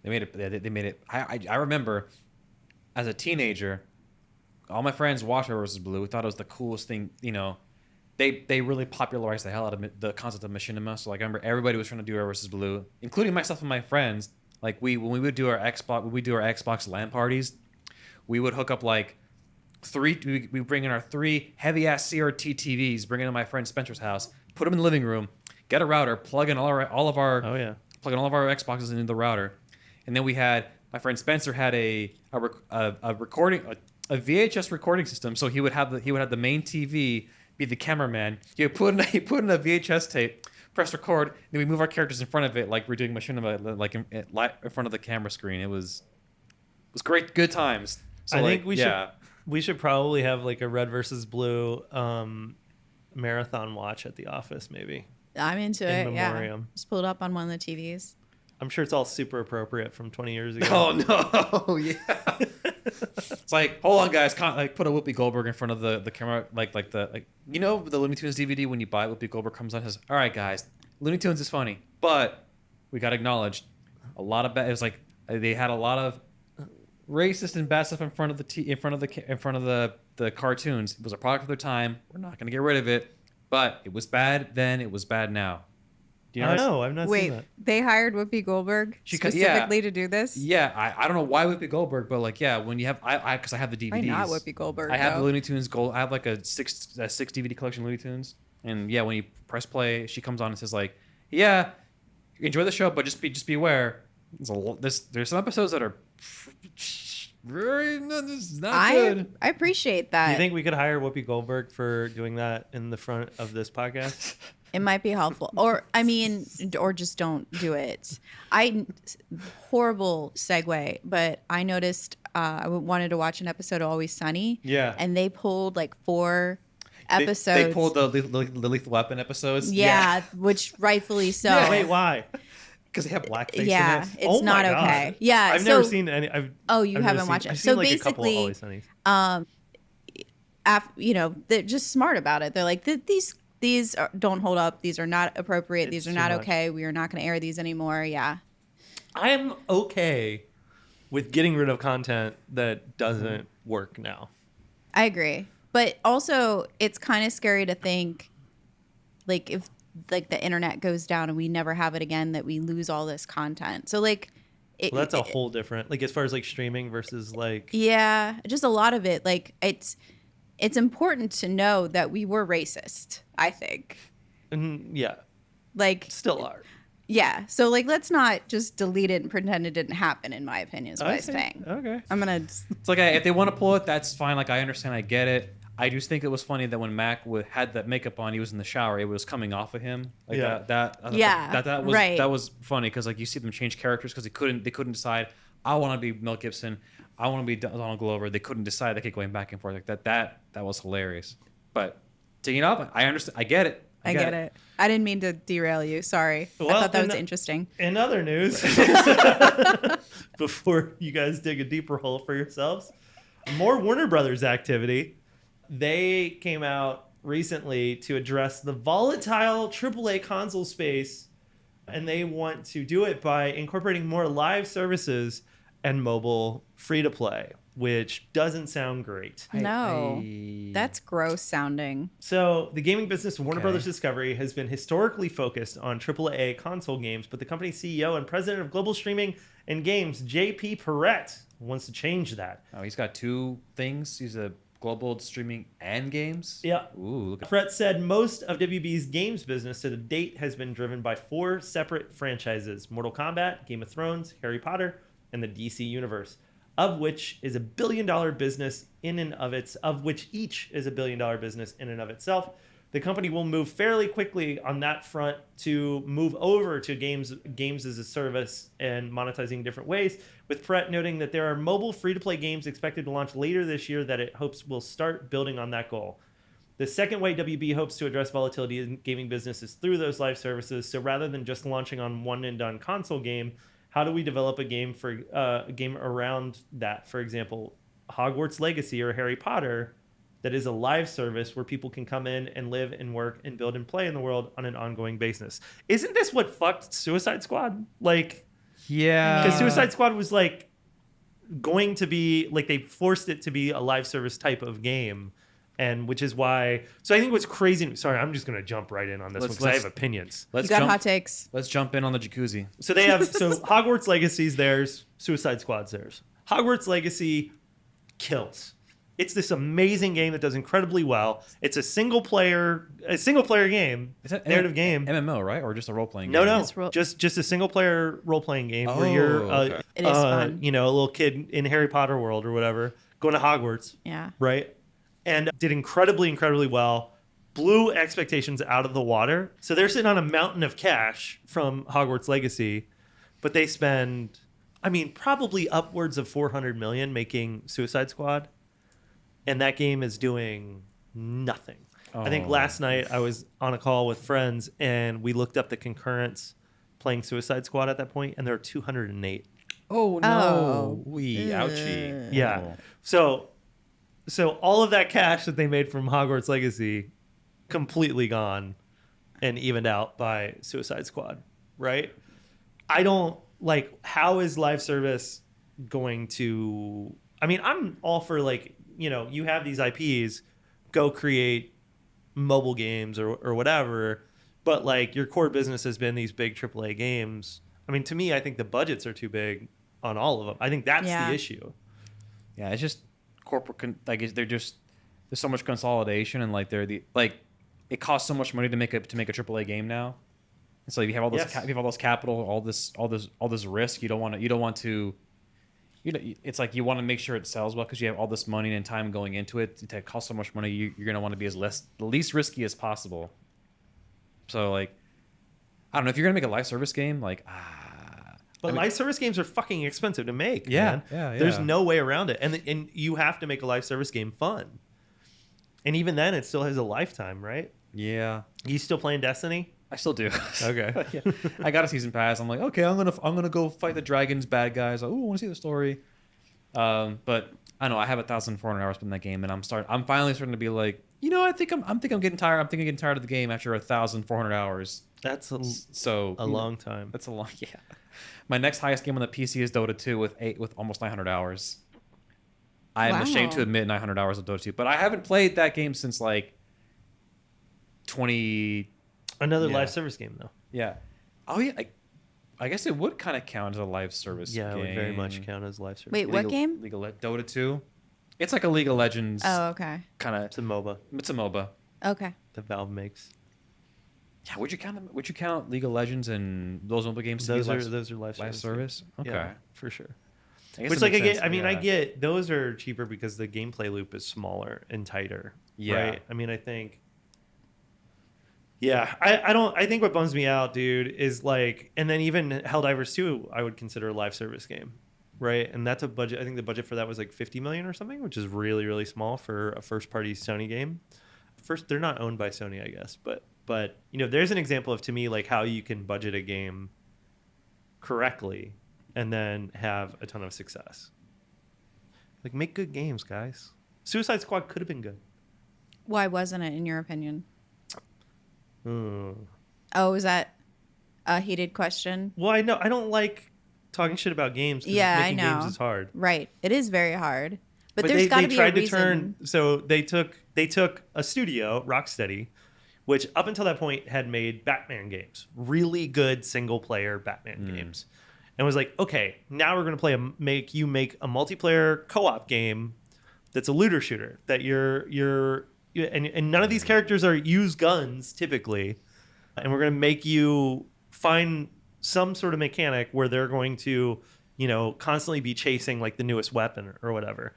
They made it. I remember as a teenager, all my friends watched Red vs. Blue. Thought it was the coolest thing. You know, they really popularized the hell out of the concept of machinima. So like, I remember everybody was trying to do Red vs. Blue, including myself and my friends. Like when we would do our Xbox LAN parties, we would hook up like we bring in our 3 heavy ass CRT TVs, bring it to my friend Spencer's house, put them in the living room, get a router, plug in all of our Xboxes into the router, and then we had my friend Spencer had a VHS recording system. So he would have the main TV be the cameraman. He would put in a VHS tape, press record, then we move our characters in front of it like we're doing machinima, like in front of the camera screen. It was great, good times. So I like, think we should probably have like a Red versus Blue marathon watch at the office, maybe. I'm into In it. Yeah. memoriam. Just pull it up on one of the TVs. I'm sure it's all super appropriate from 20 years ago. Oh no, yeah. It's like, hold on, guys, like put a Whoopi Goldberg in front of the camera, like you know the Looney Tunes DVD when you buy it, Whoopi Goldberg comes on and says, "All right, guys, Looney Tunes is funny, but we got acknowledged. A lot of it was like they had a lot of racist and bad stuff in front of the cartoons. It was a product of their time. We're not going to get rid of it, but it was bad then. It was bad now. Do you know? No, I've not seen Wait, that. they hired Whoopi Goldberg Yeah. specifically to do this? Yeah, I don't know why Whoopi Goldberg, but like, yeah, when you have, because I have the DVDs. Why not Whoopi Goldberg? I have though? the Looney Tunes Gold. I have like a six DVD collection of Looney Tunes, and yeah, when you press play, she comes on and says like, yeah, enjoy the show, but just be aware. There's some episodes that are very this is not good. I appreciate Do that. you think we could hire Whoopi Goldberg for doing that in the front of this podcast? It might be helpful. Or, I mean, or just don't do it. Horrible segue, but I noticed I wanted to watch an episode of Always Sunny. Yeah. And they pulled like 4 episodes. They pulled the Lethal Weapon episodes. Yeah, which rightfully so. Yeah, wait, why? Because they have blackface Yeah, in it. it's Oh my not God. okay. Yeah, I've so, never seen any. Oh, you I've never haven't seen- watched it. I've So seen like a couple of basically, Always Sunnies. they're just smart about it. They're like, these don't hold up. These are not appropriate. It's These are too not much. okay. We are not going to air these anymore. Yeah. I'm okay with getting rid of content that doesn't work now. I agree. But also, it's kind of scary to think, like, if like the internet goes down and we never have it again, that we lose all this content. So like, Well, that's a whole different, like, as far as like streaming versus like. yeah, just a lot of it. Like, it's important to know that we were racist. I think, Yeah, like, still are. yeah. So like, let's not just delete it and pretend it didn't happen. In my opinion, is what I was see. saying. Okay. I'm gonna. It's like if they want to pull it, that's fine. Like I understand, I get it. I just think it was funny that when Mac had that makeup on, he was in the shower. It was coming off of him. Like Yeah. that was right. that was funny because like you see them change characters because they couldn't decide. I want to be Mel Gibson. I want to be Donald Glover. They couldn't decide. They kept going back and forth like that. That was hilarious. But taking it off, I understand. I get it. I get it. I didn't mean to derail you. Sorry. I Well, thought that in was the- interesting. In other news, before you guys dig a deeper hole for yourselves, more Warner Brothers activity. They came out recently to address the volatile AAA console space, and they want to do it by incorporating more live services and mobile free-to-play, which doesn't sound great. No, that's gross sounding. So, the gaming business of Warner Okay. Brothers Discovery has been historically focused on AAA console games, but the company's CEO and president of global streaming and games, JP Perrette, wants to change that. Oh, he's got 2 things. He's a global streaming and games. Yeah. Ooh, look at Perrette said most of WB's games business to the date has been driven by 4 separate franchises: Mortal Kombat, Game of Thrones, Harry Potter, and the DC Universe, of which is $1 billion business in and of which each is $1 billion business in and of itself. The company will move fairly quickly on that front to move over to games as a service and monetizing different ways, with Perrette noting that there are mobile free-to-play games expected to launch later this year that it hopes will start building on that goal. The second way WB hopes to address volatility in gaming business is through those live services. So rather than just launching on one and done console game, how do we develop a game around that? For example, Hogwarts Legacy or Harry Potter, that is a live service where people can come in and live and work and build and play in the world on an ongoing basis. Isn't this what fucked Suicide Squad? Like, yeah. because Suicide Squad was like going to be like, they forced it to be a live service type of game, and which is why. So I think what's crazy. Sorry, I'm just gonna jump right in on this one because I have opinions. You got hot takes. Let's jump in on the jacuzzi. So they have Hogwarts Legacy's theirs, Suicide Squad's theirs. Hogwarts Legacy kills. It's this amazing game that does incredibly well. It's a single player game, Is that narrative game. MMO, right? Or just a role playing No, game? no, just a single player role playing game where Oh, you're okay. It is fun. a little kid in Harry Potter world or whatever, going to Hogwarts, Yeah. right? And did incredibly well. Blew expectations out of the water. So they're sitting on a mountain of cash from Hogwarts Legacy, but they spend, probably upwards of 400 million making Suicide Squad, and that game is doing nothing. I think Oh. last night I was on a call with friends and we looked up the concurrents playing Suicide Squad at that point, and there are 208. Oh no! Oh. Wee, ouchie. Yeah. Oh. So all of that cash that they made from Hogwarts Legacy completely gone and evened out by Suicide Squad, right? I don't like, how is live service going to, I mean, I'm all for like, you have these IPs, go create mobile games or whatever, but like your core business has been these big AAA games. I mean, to me, I think the budgets are too big on all of them. I think that's Yeah. the issue. Yeah, it's just they're just there's so much consolidation and like it costs so much money to make a AAA game now. And so you have all this Yes. you have all this capital, all this risk. You don't want to it's like you want to make sure it sells well because you have all this money and time going into it. It costs so much money. You're going to want to be the least risky as possible. So like, I don't know if you're going to make a live service game, like But live service games are fucking expensive to make. Yeah, man. yeah. There's no way around it, and you have to make a live service game fun. And even then, it still has a lifetime, right? yeah. You still playing Destiny? I still do. Okay. Yeah. I got a season pass. I'm like, okay, I'm gonna go fight the dragons, bad guys. Like, ooh, I want to see the story. But I know I have 1,400 hours in that game, and I'm finally starting to be like, I think I'm getting tired. I'm getting tired of the game after 1,400 hours. That's a long time. That's a long. Yeah. My next highest game on the PC is Dota 2 with almost 900 hours. I am ashamed to admit 900 hours of Dota 2, but I haven't played that game since like 20. Another Yeah. live service game, though. Yeah. Oh yeah. I guess it would kind of count as a live service. Yeah, game. it would very much count as live service. Wait, what game? Dota 2. It's like a League of Legends. Oh, okay. Kind of. It's a MOBA It's a MOBA. Okay. that Valve makes. Yeah. Would you count League of Legends and those mobile games? Those to are be live live service. service. Okay. Yeah, for sure. I guess Which it like makes sense, I mean, I yeah. get those are cheaper because the gameplay loop is smaller and tighter. Yeah. Right? I mean, I think. Yeah, I think what bums me out, dude, is like, and then even Helldivers 2, I would consider a live service game, right? And that's a budget. I think the budget for that was like 50 million or something, which is really, really small for a first party Sony game. They're not owned by Sony, I guess, but there's an example of, to me, like how you can budget a game correctly and then have a ton of success. Like, make good games, guys. Suicide Squad could have been good. Why wasn't it, in your opinion? Hmm. Oh, is that a heated question? Well, I know I don't like talking shit about games. 'Cause Yeah, I making know. games is hard. Right. It is very hard. But there's got to be a reason. So they took a studio, Rocksteady, which up until that point had made Batman games, really good single player Batman games, and was like, okay, now we're gonna make a multiplayer co-op game that's a looter shooter that and none of these characters use guns typically, and we're gonna make you find some sort of mechanic where they're going to constantly be chasing like the newest weapon or whatever,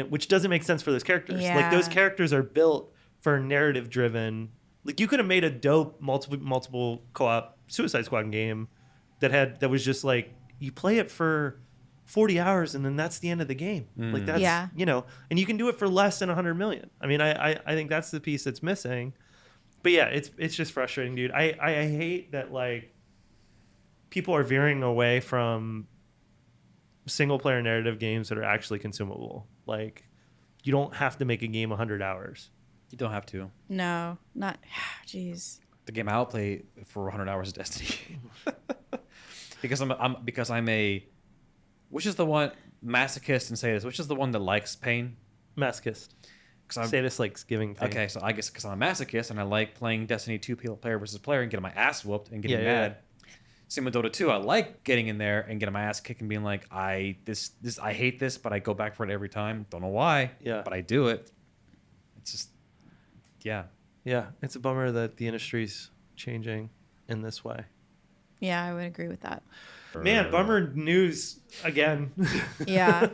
which doesn't make sense for those characters. Like, those Yeah. characters are built for narrative driven. Like, you could have made a dope multiple co-op Suicide Squad game that was just like, you play it for 40 hours and then that's the end of the game. Like, that's Yeah. and you can do it for less than 100 million. I mean, I think that's the piece that's missing. But yeah, it's just frustrating, dude. I hate that, like, people are veering away from single player narrative games that are actually consumable. Like, you don't have to make a game 100 hours. You don't have to. No, not. Jeez. The game I'll play for 100 hours is Destiny. because I'm a which is the one masochist and sadist? Which is the one that likes pain? Masochist. Because Sadist likes giving pain. okay, so I guess because I'm a masochist and I like playing Destiny 2 player versus player and getting my ass whooped and getting Yeah, yeah. mad. Same with Dota 2. I like getting in there and getting my ass kicked and being like, I hate this, but I go back for it every time. Don't know why. Yeah. But I do it. It's just, yeah. Yeah, it's a bummer that the industry's changing in this way. Yeah, I would agree with that. Man, bummer news again. Yeah.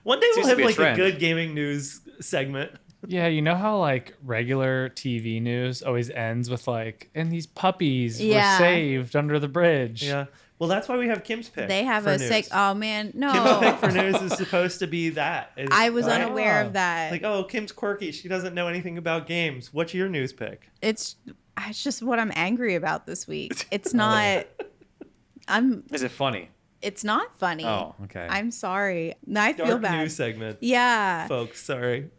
One day we'll Seems to have be a like a trend. good gaming news segment. Yeah, you know how like regular TV news always ends with like, and these puppies Yeah. were saved under the bridge. Yeah. Well, that's why we have Kim's pick. They have for a news. sick. Oh man, Kim's pick no. for news is supposed to be that. I was right? unaware of that. Like, oh, Kim's quirky. She doesn't know anything about games. What's your news pick? It's just what I'm angry about this week. It's not. Is it funny? It's not funny. Oh, okay. I'm sorry. No, I feel Dark bad. news segment. Yeah. Folks, sorry.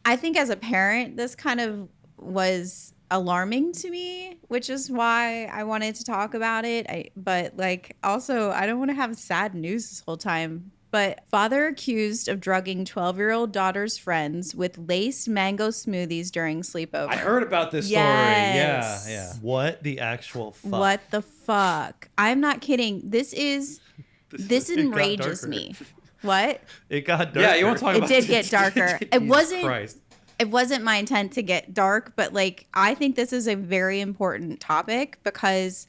I think as a parent, this kind of was alarming to me, which is why I wanted to talk about it. But like also I don't want to have sad news this whole time. But father accused of drugging 12-year-old daughter's friends with laced mango smoothies during sleepover. I heard about this story. Yes. Yeah. What the actual fuck? What the fuck? I'm not kidding. This it got enrages darker. me. What? It got darker. Yeah, you want to talk It about did get darker. It wasn't Christ. it wasn't my intent to get dark, but like I think this is a very important topic because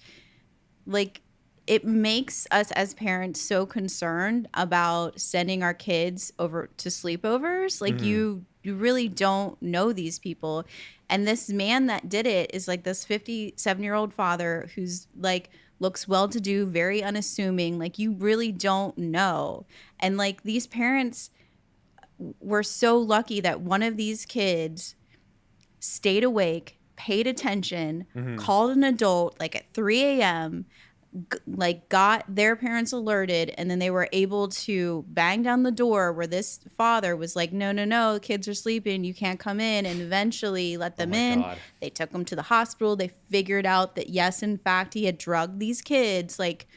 like it makes us as parents so concerned about sending our kids over to sleepovers. Like you really don't know these people. And this man that did it is like this 57-year-old father who's like looks well-to-do, very unassuming. Like you really don't know. And like these parents were so lucky that one of these kids stayed awake, paid attention, called an adult like at 3 a.m., like got their parents alerted, and then they were able to bang down the door where this father was like, no, kids are sleeping, you can't come in, and eventually let them in. God. They took them to the hospital. They figured out that yes, in fact, he had drugged these kids. Like,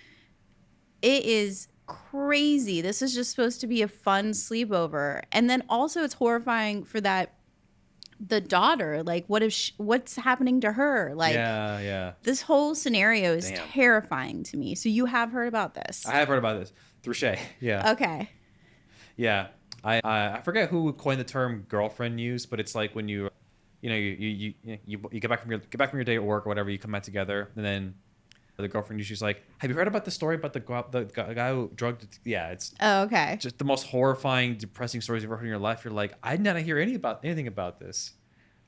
it is crazy. This is just supposed to be a fun sleepover. And then also it's horrifying for the daughter. Like, what's happening to her? Like, Yeah. this whole scenario is Damn. terrifying to me. So you have heard about this? I have heard about this through Shay. Yeah. Okay. Yeah. I forget who coined the term girlfriend use, but it's like when you get back from your day at work or whatever, you come back together, and then the girlfriend usually is like, "Have you heard about the story about the guy who drugged?" Yeah, it's Oh, okay. just the most horrifying, depressing stories you've ever heard in your life. You're like, I did not hear anything about this.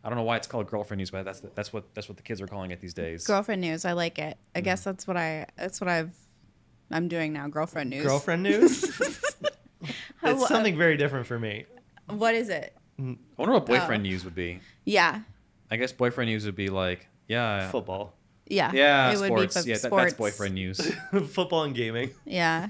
I don't know why it's called girlfriend news, but that's what the kids are calling it these days. Girlfriend news. I like it. I guess that's what I'm doing now. Girlfriend news. Girlfriend news? How- It's something very different for me. What is it? I wonder what boyfriend news would be. Yeah. I guess boyfriend news would be like, yeah, Football. Yeah. yeah, It would sports. be Yeah, sports. that's boyfriend news. Football and gaming. Yeah.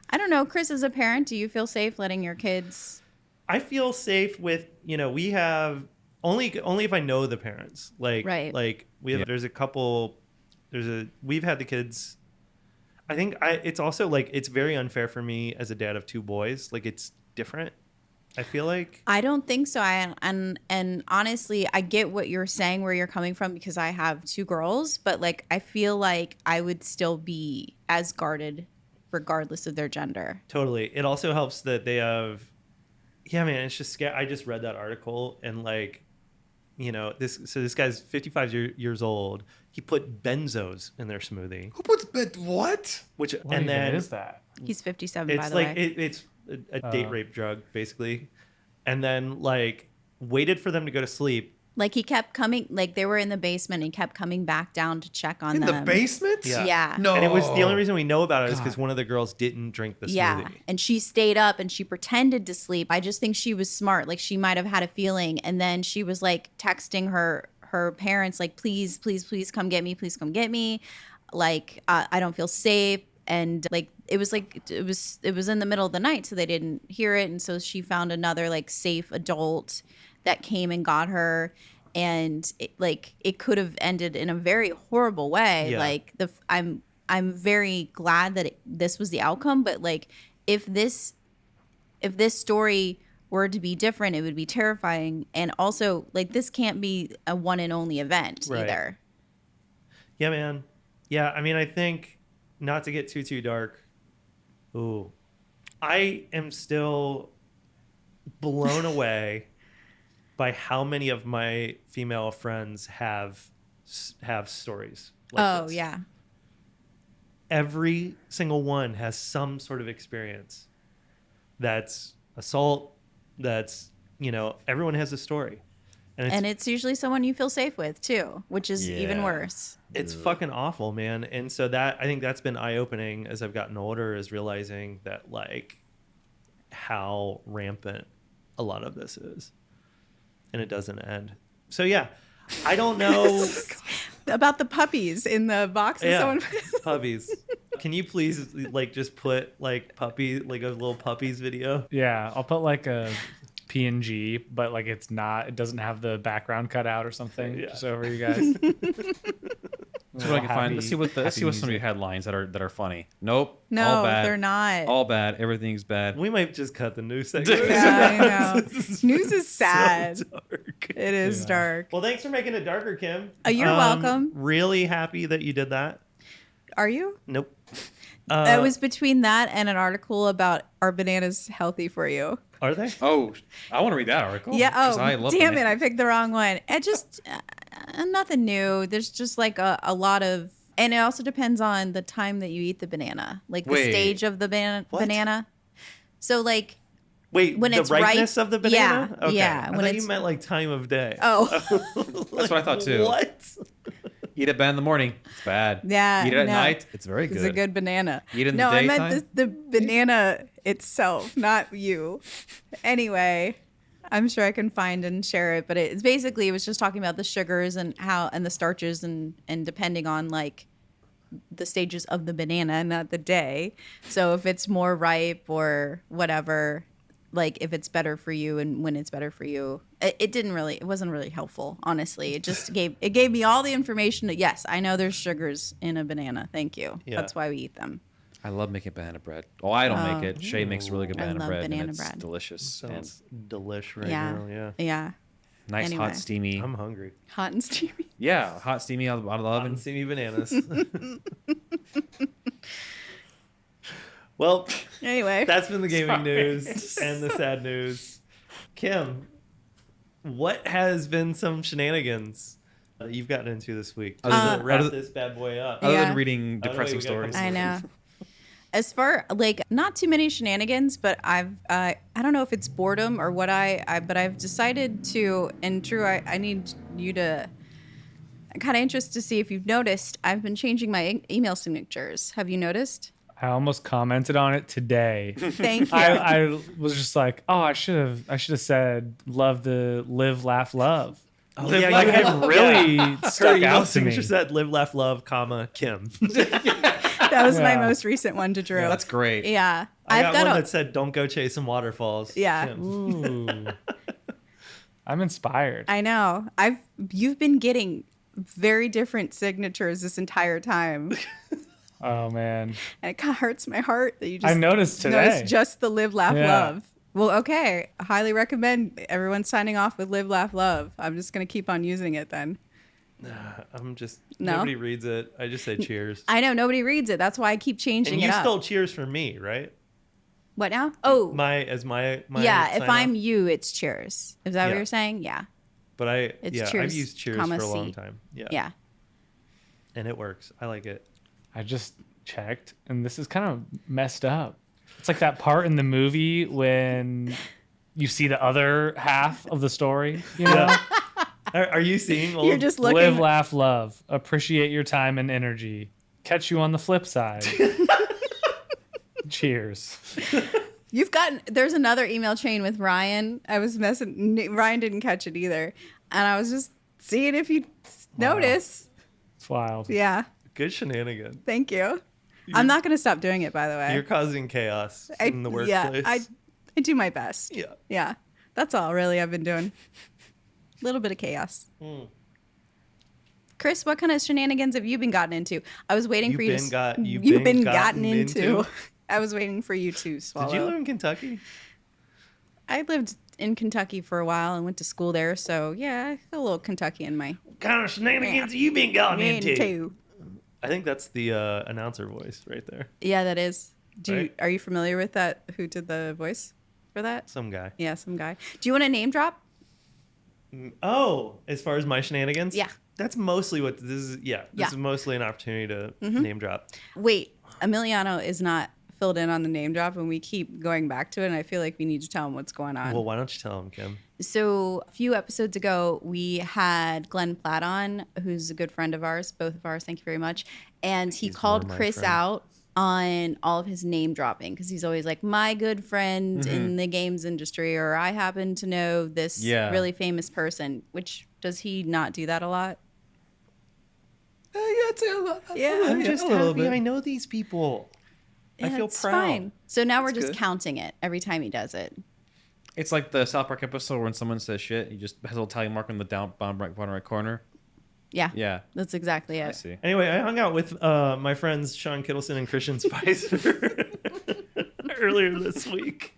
I don't know, Chris, as a parent, do you feel safe letting your kids? I feel safe with, we have only if I know the parents. Like, Right. like there's a couple, we've had the kids. I think it's also like, it's very unfair for me as a dad of two boys. Like, it's different. I feel like. I don't think so. And honestly, I get what you're saying, where you're coming from, because I have two girls, but like, I feel like I would still be as guarded regardless of their gender. Totally. It also helps that they have, yeah, man, it's just scary. I just read that article and like, this guy's 55 years old. He put benzos in their smoothie, Who puts what? which, What and even then is that? He's 57, by it's the like, way. it's a date rape drug basically. And then like waited for them to go to sleep. Like he kept coming, like they were in the basement and he kept coming back down to check on In them. the basement? Yeah. Yeah. No. And it was the only reason we know about it is because one of the girls didn't drink the smoothie. Yeah. And she stayed up and she pretended to sleep. I just think she was smart. Like she might have had a feeling. And then she was like texting her parents, like, please come get me. Please come get me. Like, I don't feel safe. And like, it was in the middle of the night, so they didn't hear it. And so she found another like safe adult that came and got her. And it could have ended in a very horrible way. Yeah. Like I'm very glad that this was the outcome. But like, if this story were to be different, it would be terrifying. And also, like, this can't be a one and only event Right. either. Yeah, man. Yeah, I mean, I think not to get too dark. Ooh, I am still blown away by how many of my female friends have stories like this. Yeah. Every single one has some sort of experience. That's assault. That's, everyone has a story. And it's usually someone you feel safe with too, which is even Yeah. worse. It's fucking awful, man. And so I think that's been eye-opening as I've gotten older, is realizing that like how rampant a lot of this is, and it doesn't end. So yeah, I don't know. About the puppies in the box that Yeah, someone puppies. Can you please like just put like a little puppies video? Yeah, I'll put like a PNG, but like it's not. It doesn't have the background cut out or something. Yeah. Just over you guys. See what I can find. Let's see what some of your headlines that are funny. Nope. all No, bad. they're not. All bad. Everything's bad. We might just cut the news segment. Yeah, I know. This is News is sad. So dark. It is Yeah. dark. Well, thanks for making it darker, Kim. You're welcome. Really happy that you did that. Are you? Nope. It was between that and an article about are bananas healthy for you? Are they? Oh, I want to read that article. Yeah. 'cause Oh, I love damn it! bananas. I picked the wrong one. It just nothing new. There's just like a lot of, and it also depends on the time that you eat the banana, like the Wait. stage of the What? banana. So like, Wait, when the it's ripe- ripeness of the banana? yeah, Okay. yeah, I when thought it's- you meant like time of day. oh, That's what I thought too. What? Eat it bad in the morning. It's bad. Yeah, Eat it at no. night. It's very good. it's a good banana. Eat it in no, the I daytime. meant the banana itself, not you. Anyway, I'm sure I can find and share it, but it's basically it was just talking about the sugars and how and the starches and depending on like the stages of the banana, not the day. So if it's more ripe or whatever, like if it's better for you and when it's better for you, it wasn't really helpful, honestly. It just gave me all the information that yes, I know there's sugars in a banana. Thank you. Yeah. That's why we eat them. I love making banana bread. Oh, I don't make it. Shay makes really good I banana love bread, banana and it's bread. delicious. Sounds delish right Yeah. now. Yeah. Yeah. Nice, Anyway. hot, steamy. I'm hungry. Hot and steamy. Yeah, hot, steamy out of the Hot oven. and steamy bananas. Well, Anyway. that's been the gaming Sorry. news and the sad news. Kim, what has been some shenanigans that you've gotten into this week? Other To than- wrap other- this bad boy up. Other Yeah. than reading Oh, no, depressing wait, we got a stories. couple I know. As far like not too many shenanigans, but I don't know if it's boredom or what but I've decided to, and Drew, I need you to. I'm kind of interested to see if you've noticed. I've been changing my email signatures. Have you noticed? I almost commented on it today. Thank you. I was just like, oh, I should have said love the live, laugh, love. Oh, Live, yeah, like you it had- really Her stuck email out to me. signature said live, laugh, love, comma, Kim. That was my Yeah. most recent one to Drew. That's great. Yeah, I got one a that said don't go chase some waterfalls. Yeah. Kim. Ooh. I'm inspired. I know. You've been getting very different signatures this entire time. Oh man, And it kind of hurts my heart that you just I noticed today. noticed just the live, laugh, Yeah. love. Well, okay. I highly recommend everyone signing off with live, laugh, love. I'm just going to keep on using it then. I'm just No? nobody reads it. I just say cheers. I know nobody reads it. That's why I keep changing And it you up. stole cheers from me, right? What now? Oh, My yeah. If sign I'm off? you, it's cheers. Is that Yeah. what you're saying? Yeah. But It's I've cheers, used cheers comma, for a long C. time. Yeah. Yeah. And it works. I like it. I just checked, and this is kind of messed up. It's like that part in the movie when you see the other half of the story. You know, Are you seeing old You're just looking. live, laugh, love. Appreciate your time and energy. Catch you on the flip side. Cheers. There's another email chain with Ryan. I was messing. Ryan didn't catch it either. And I was just seeing if you notice. It's wild. Yeah. good shenanigan? Thank you. I'm not going to stop doing it, by the way. You're causing chaos in the workplace. Yeah, I do my best. Yeah. Yeah. That's all really I've been doing. A little bit of chaos. Chris, what kind of shenanigans have you been gotten into? I was waiting for you to. You've been gotten into? I was waiting for you to swallow. Did you live in Kentucky? I lived in Kentucky for a while and went to school there, so yeah, I got a little Kentucky in my What kind of shenanigans have you been gotten into? into. I think that's the announcer voice right there. Yeah, that is. Right. Are you familiar with that? Who did the voice for that? Some guy. Yeah, some guy. Do you want a name drop? Oh, as far as my shenanigans? Yeah. That's mostly what this is. Yeah. This Yeah. is mostly an opportunity to name drop. Wait, Emiliano is not filled in on the name drop, and we keep going back to it, and I feel like we need to tell him what's going on. Well, why don't you tell him, Kim? So a few episodes ago, we had Glenn Platt on, who's a good friend of ours, both of ours. Thank you very much. And he He's called more my Chris friend. out on all of his name dropping because he's always like, my good friend in the games industry, or I happen to know this Yeah. really famous person, which does he not do that a lot? Yeah, I'm okay. just a little happy bit. I know these people. I Yeah, feel it's proud. fine. So now we're just good. counting it every time he does it. It's like the South Park episode when someone says shit, you just has a little tally mark on the down bottom right corner. Yeah. Yeah, That's exactly I it. see. Anyway, I hung out with my friends Sean Kittleson and Christian Spicer earlier this week.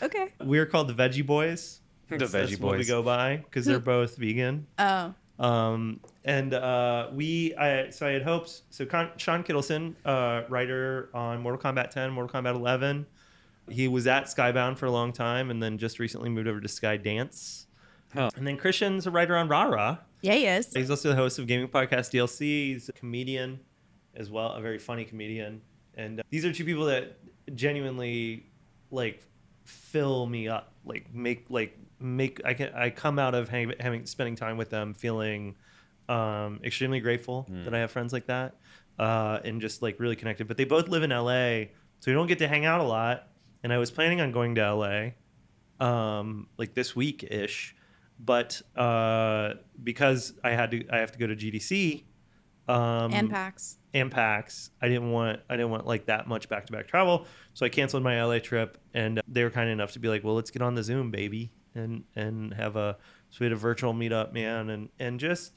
Okay. We're called the Veggie Boys. The That's Veggie what we Boys. go by because they're both vegan. Oh. So I had hopes. So Sean Kittleson, writer on Mortal Kombat 10, Mortal Kombat 11. He was at Skybound for a long time and then just recently moved over to Skydance. Huh. And then Christian's a writer on Rah. Yeah, he is. He's also the host of Gaming Podcast DLC. He's a comedian as well, a very funny comedian. And these are two people that genuinely like fill me up, I come out of spending time with them feeling extremely grateful that I have friends like that, and just like really connected. But they both live in LA, so we don't get to hang out a lot. And I was planning on going to LA, like this week ish, but because I have to go to GDC, And PAX. and PAX, I didn't want like that much back-to-back travel, so I canceled my LA trip. And they were kind enough to be like, well, let's get on the Zoom, baby, and have a virtual meetup, man. And just,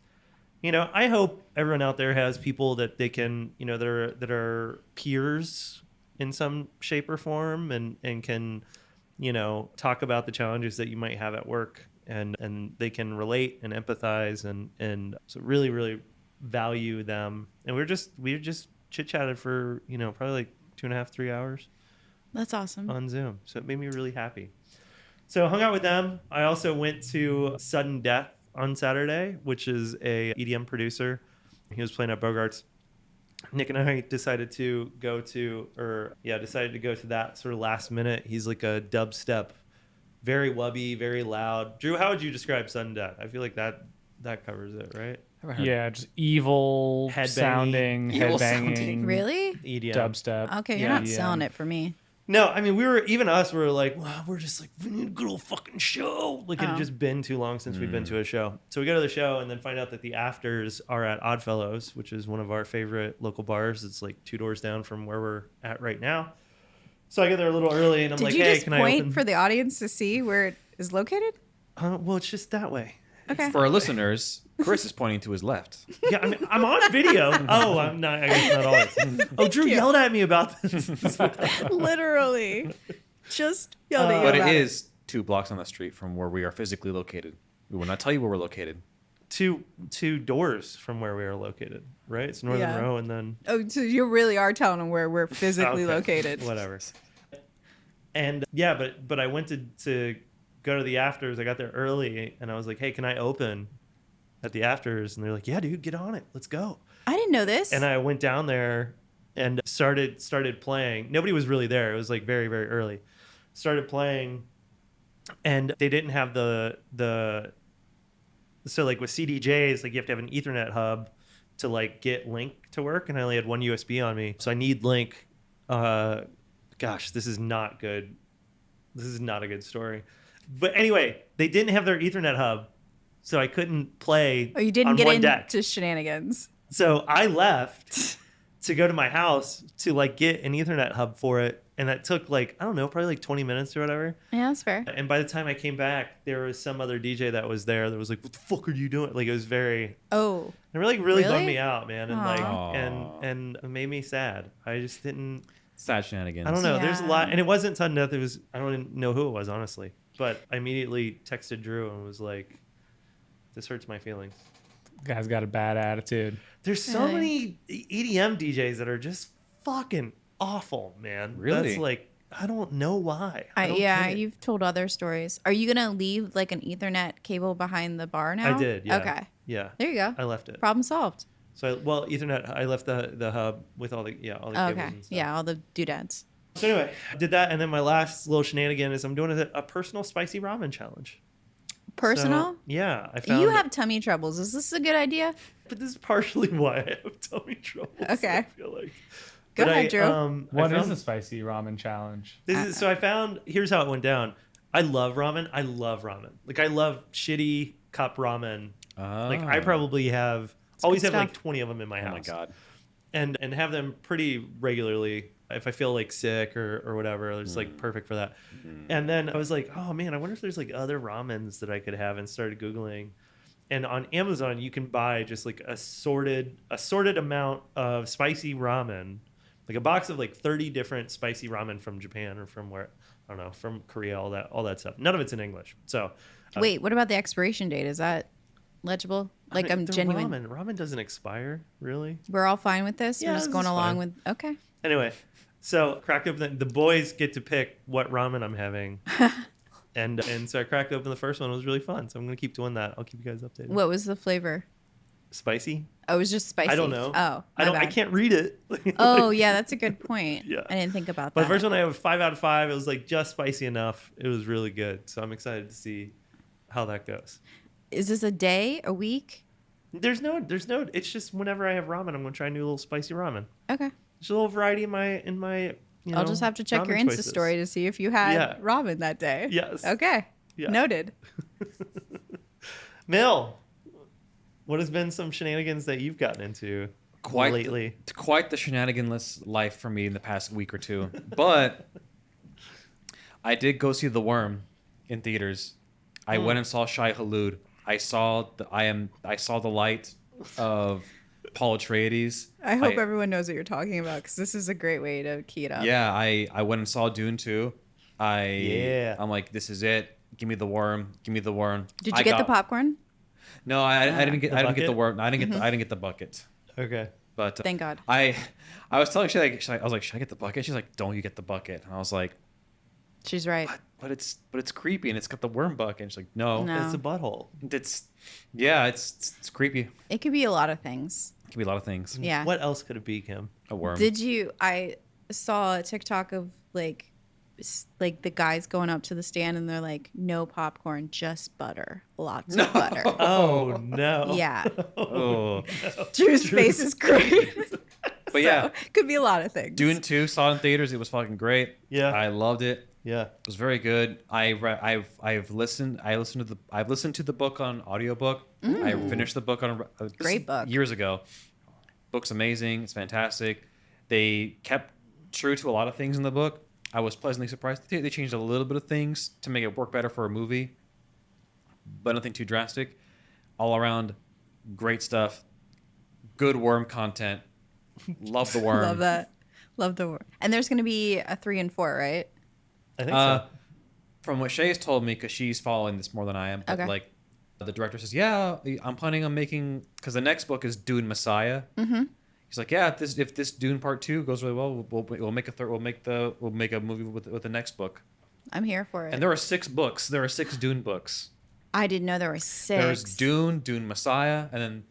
I hope everyone out there has people that they can, that are peers in some shape or form, and can, talk about the challenges that you might have at work, and they can relate and empathize, and so really, really value them. And we just chit-chatted for, probably like 2.5, 3 hours That's awesome. on Zoom. So it made me really happy. So I hung out with them. I also went to Sudden Death on Saturday, which is a EDM producer. He was playing at Bogart's. Nick and I decided to go to that sort of last minute. He's like a dubstep, very wubby, very loud. Drew, how would you describe Sudden Death? I feel like that covers it, right? Yeah, just evil Headbanging. sounding, Evil headbanging, sounding. Really? EDM. dubstep. Okay, you're Yeah. not selling it for me. No, I mean, we were like, wow, we're just like, we need a good old fucking show. Like, it had Oh. just been too long since we've been to a show. So we go to the show and then find out that the afters are at Oddfellows, which is one of our favorite local bars. It's like 2 doors down from where we're at right now. So I get there a little early and I'm Did like, you hey, just can I point open? for the audience to see where it is located? Well, it's just that way. Okay. For our listeners, Chris is pointing to his left. Yeah, I mean, I'm on video. Oh, I'm not. I guess not always. Oh, Drew yelled at me about this. Literally. Just yelled at you But it about is 2 blocks on the street from where we are physically located. We will not tell you where we're located. two doors from where we are located, right? It's Northern Yeah. Row and then Oh, so you really are telling them where we're physically Okay. located. Whatever. And yeah, but I went to go to the afters. I got there early and I was like, hey, can I open at the afters? And they're like, yeah, dude, get on it. Let's go. I didn't know this. And I went down there and started playing. Nobody was really there. It was like very, very early. Started playing, and they didn't have so like with CDJs, like you have to have an Ethernet hub to like get Link to work, and I only had one USB on me, so I need Link. Gosh, this is not good. This is not a good story. But anyway, they didn't have their Ethernet hub, so I couldn't play. Oh, you didn't on get one deck. into shenanigans. So I left to go to my house to like get an Ethernet hub for it. And that took like, I don't know, probably like 20 minutes or whatever. Yeah, that's fair. And by the time I came back, there was some other DJ that was there that was like, what the fuck are you doing? Like, it was very, Oh, it really Really? bummed me out, man. And like, Aw. and it made me sad. I just didn't, Sad shenanigans. I don't know. There's a Yeah. lot. And it wasn't Sudden Death. It was, I don't even know who it was, honestly. But I immediately texted Drew and was like, this hurts my feelings. Guy's got a bad attitude. There's so Really? many EDM DJs that are just fucking awful, man. Really? That's like, I don't know why. I don't yeah, get it. you've told other stories. Are you gonna leave like an Ethernet cable behind the bar now? I did, yeah. Okay, Yeah. there you go. I left it. Problem solved. So, Ethernet, I left the hub with all the cables Okay, and stuff. yeah, all the doodads. So anyway, I did that. And then my last little shenanigan is I'm doing a personal spicy ramen challenge. Personal. So, yeah. I found You have tummy troubles. Is this a good idea? But this is partially why I have tummy trouble. Okay. I feel like. Go But ahead, Drew. What I is found- a spicy ramen challenge? So I found, here's how it went down. I love ramen. Like, I love shitty cup ramen. Like, I probably always good have like stuff. 20 of them in my Oh house. my god. and have them pretty regularly. If I feel like sick or whatever, it's like perfect for that. And then I was like, oh man, I wonder if there's like other ramens that I could have, and started Googling. And on Amazon, you can buy just like assorted amount of spicy ramen, like a box of like 30 different spicy ramen from Japan or from where, I don't know, from Korea, all that stuff. None of it's in English. So Wait, what about the expiration date? Is that legible? Like, I mean, I'm they're genuine. Ramen doesn't expire, really. We're all fine with this. Yeah, We're just this going is along fine. with. Okay. Anyway, so cracked open the boys get to pick what ramen I'm having. And so I cracked open the first one. It was really fun. So I'm gonna keep doing that. I'll keep you guys updated. What was the flavor? Spicy? Oh, it was just spicy. I don't know. Oh, I bad. can't read it. Oh, yeah, that's a good point. Yeah. I didn't think about But that. the first one I have a 5 out of 5. It was like just spicy enough. It was really good. So I'm excited to see how that goes. Is this a day, a week? There's no. It's just whenever I have ramen, I'm gonna try a new little spicy ramen. Okay. There's a little variety in my. I'll just have to check your ramen Insta choices. story to see if you had Yeah. ramen that day. Yes. Okay. Yeah. Noted. Mill, what has been some shenanigans that you've gotten into lately? Quite the shenaniganless life for me in the past week or two. But I did go see The Worm in theaters. I went and saw Shai Hulud. I saw the light of Paul Atreides. I hope everyone knows what you're talking about, because this is a great way to key it up. Yeah, I went and saw Dune 2. I'm like, this is it. Give me The Worm. Give me The Worm. Did you get the popcorn? No, I didn't get. The I didn't get the bucket? Worm. I didn't get the bucket. Okay. But Thank God. I was telling Shay, I was like, should I get the bucket? She's like, don't you get the bucket? And I was like, She's right. but it's creepy and it's got the worm bucket. And she's like, no, No. It's a butthole. it's creepy. It could be a lot of things. It can be a lot of things. Yeah. What else could it be, Kim? A worm. I saw a TikTok of like the guys going up to the stand and they're like, no popcorn, just butter. Lots of butter. Oh no. Yeah. Oh. Drew's face is great. But yeah, Could be a lot of things. Dune 2 saw it in theaters. It was fucking great. Yeah. I loved it. Yeah. It was very good. I've listened to the book on audiobook. I finished the book on Great book. years ago. Book's amazing. It's fantastic. They kept true to a lot of things in the book. I was pleasantly surprised. They changed a little bit of things to make it work better for a movie, but nothing too drastic. All around, great stuff. Good worm content. Love the worm. Love that. Love the worm. And there's going to be a 3 and 4, right? I think so. From what Shay has told me, because she's following this more than I am, but Okay. like the director says, yeah, I'm planning on making, because the next book is Dune Messiah. Mm-hmm. He's like, yeah, if this Dune Part 2 goes really well, we'll make a third. We'll make a movie with the next book. I'm here for it. And there are 6 books. There are 6 Dune books. I didn't know there were 6. There's Dune Messiah, and then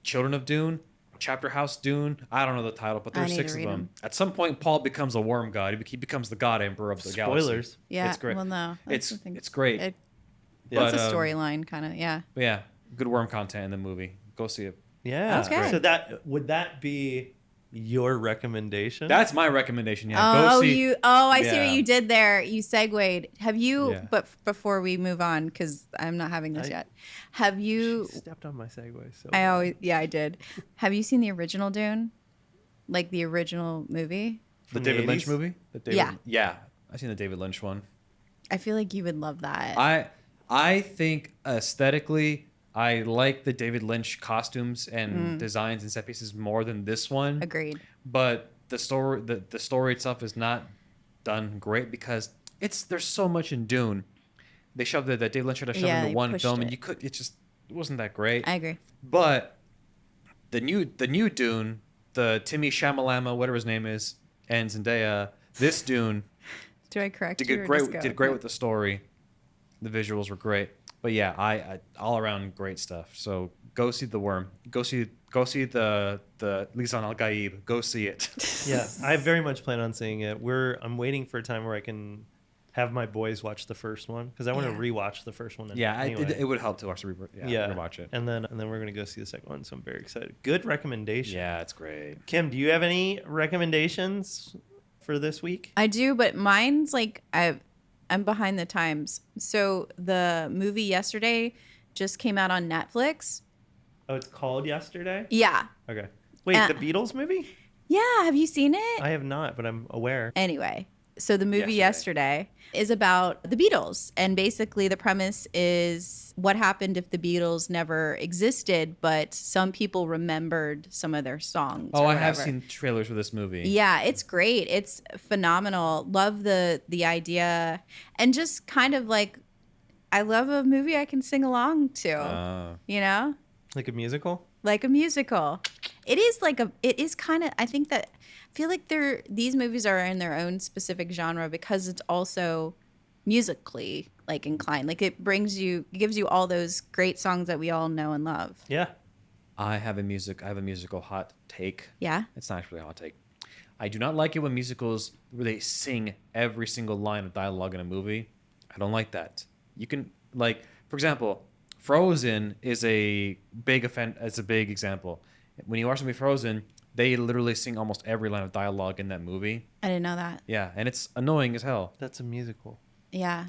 Children of Dune, Chapter House Dune. I don't know the title, but I there's need 6 to of read them. 'em. At some point, Paul becomes a worm god. He becomes the god emperor of the galaxy. Spoilers. Yeah. It's great. Well, no. that's the thing. It's great. It's But, a storyline, kind of. Yeah. But yeah, good worm content in the movie. Go see it. Yeah. Okay. So would that be your recommendation? That's my recommendation. Yeah, Oh, go see. I see Yeah. what you did there. You segued. Have you? Yeah. But before we move on, because I'm not having this yet. Have you? She stepped on my segue. So I did. Have you seen the original Dune? Like the original movie? The From the David Lynch 80s? movie. Yeah. I've seen the David Lynch one. I feel like you would love that. I think aesthetically, I like the David Lynch costumes and designs and set pieces more than this one. Agreed. But the story itself is not done great because there's so much in Dune. They shoved that David Lynch tried to shove Yeah, into they one pushed film, and it. it wasn't that great. I agree. But the new Dune, the Timmy Shamalama, whatever his name is, and Zendaya, this Dune Do I correct did you? or great. just go? Did great with the story. The visuals were great. But yeah, I all around great stuff. So go see The Worm. Go see the Lisan Al Gaib. Go see it. yeah, I very much plan on seeing it. I'm waiting for a time where I can have my boys watch the first one because I want to Yeah. rewatch the first one. Yeah, anyway. it would help to watch rewatch it. And then we're gonna go see the second one. So I'm very excited. Good recommendation. Yeah, it's great. Kim, do you have any recommendations for this week? I do, but mine's like I'm behind the times. So the movie Yesterday just came out on Netflix. Oh, it's called Yesterday. Yeah. Okay. Wait, Uh, the Beatles movie? Yeah, have you seen it? I have not, but I'm aware. Anyway, so the movie yesterday is about the Beatles. And basically, the premise is what happened if the Beatles never existed, but some people remembered some of their songs. Oh, or I have whatever. seen trailers for this movie. Yeah, it's great. It's phenomenal. Love the idea. And just kind of like, I love a movie I can sing along to, you know? Like a musical? Like a musical. It is kind of, I think that, I feel like these movies are in their own specific genre because it's also musically like inclined. Like it gives you all those great songs that we all know and love. Yeah. I have a musical hot take. Yeah. It's not actually a hot take. I do not like it when musicals where they sing every single line of dialogue in a movie. I don't like that. You can like, for example, Frozen is a big example. When you watch the movie Frozen, they literally sing almost every line of dialogue in that movie. I didn't know that. Yeah, and it's annoying as hell. That's a musical. Yeah.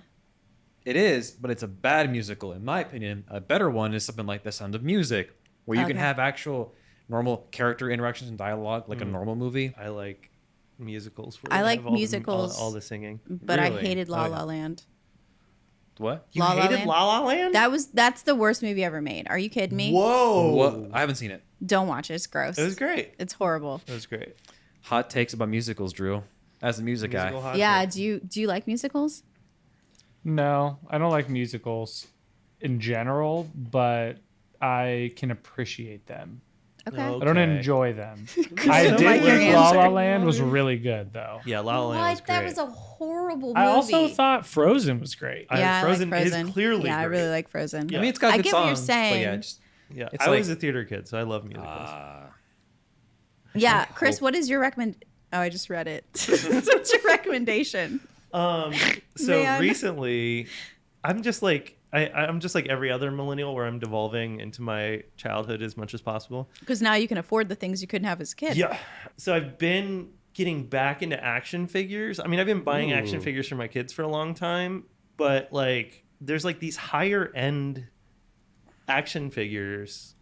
It is, but it's a bad musical. In my opinion, a better one is something like The Sound of Music, where you can Okay. have actual normal character interactions and dialogue like a normal movie. I like musicals. Where I they like have all the- musicals. all the singing. But I Really? hated La Oh, La yeah. Land. What? You La La hated Land? La La Land? That's the worst movie ever made. Are you kidding me? Whoa. What? I haven't seen it. Don't watch it. It's gross. It was great. It's horrible. It was great. Hot takes about musicals, Drew. As a music guy. Musical hot Yeah. take. Do you like musicals? No, I don't like musicals in general, but I can appreciate them. Okay. No. I don't Okay. enjoy them. I I don't did like your think La La answer. Land was really good, though. Yeah, La La Land was What? great. That was a horrible movie. I also thought Frozen was great. Yeah, I Frozen like is Frozen. clearly Yeah, I great. really like Frozen. Yeah. I mean, it's got I good get what you're songs, but saying. yeah, just Yeah, It's I like- was a theater kid, so I love musicals. Yeah, I Chris, hope- what is your recommend? Oh, I just read it. What's your recommendation? So Man. recently, I'm just like I'm just like every other millennial, where I'm devolving into my childhood as much as possible. Because now you can afford the things you couldn't have as a kid. Yeah. So I've been getting back into action figures. I mean, I've been buying action Ooh. figures for my kids for a long time, but like there's like these higher end action figures.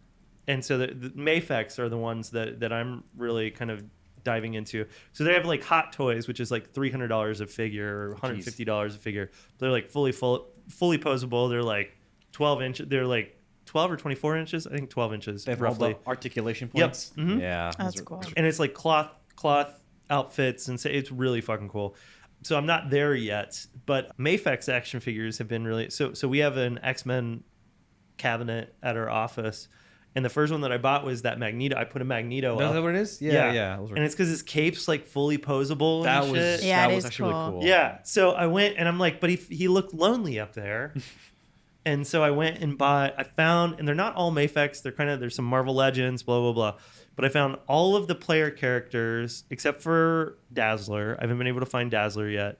And so the Mayfex are the ones that I'm really kind of diving into. So they have like Hot Toys, which is like $300 a figure or $150 a figure. They're like fully posable. They're like 12 inches. They're like 12 or 24 inches. I think 12 inches they have all roughly. the articulation Yep. points. Mhm. Yeah. That's those are- cool. And it's like cloth outfits, and so it's really fucking cool. So I'm not there yet, but Mayfex action figures have been really so we have an X-Men cabinet at our office, and the first one that I bought was that Magneto. I put a Magneto Is up. that what it is? Yeah. Those were- And it's because his cape's like fully posable. that and was shit. Yeah, that it was is actually cool. really cool. Yeah. So I went and I'm like, but he looked lonely up there. And so I went and I found, and they're not all Mayfex. There's some Marvel Legends, blah, blah, blah. But I found all of the player characters, except for Dazzler. I haven't been able to find Dazzler yet,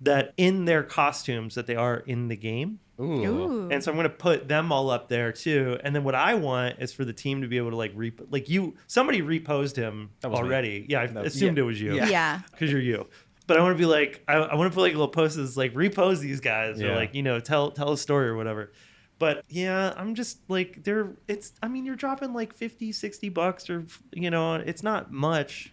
that in their costumes that they are in the game. Ooh. Ooh. And so I'm going to put them all up there too. And then what I want is for the team to be able to like, somebody reposed him That was me. already. Yeah, I That was- assumed yeah. it was you. Yeah. Yeah. Because you're you. But I want to be like, I want to put like little posts that's like, repose these guys or Yeah. like, tell a story or whatever. But yeah, I'm just like, you're dropping like $50-$60 or, it's not much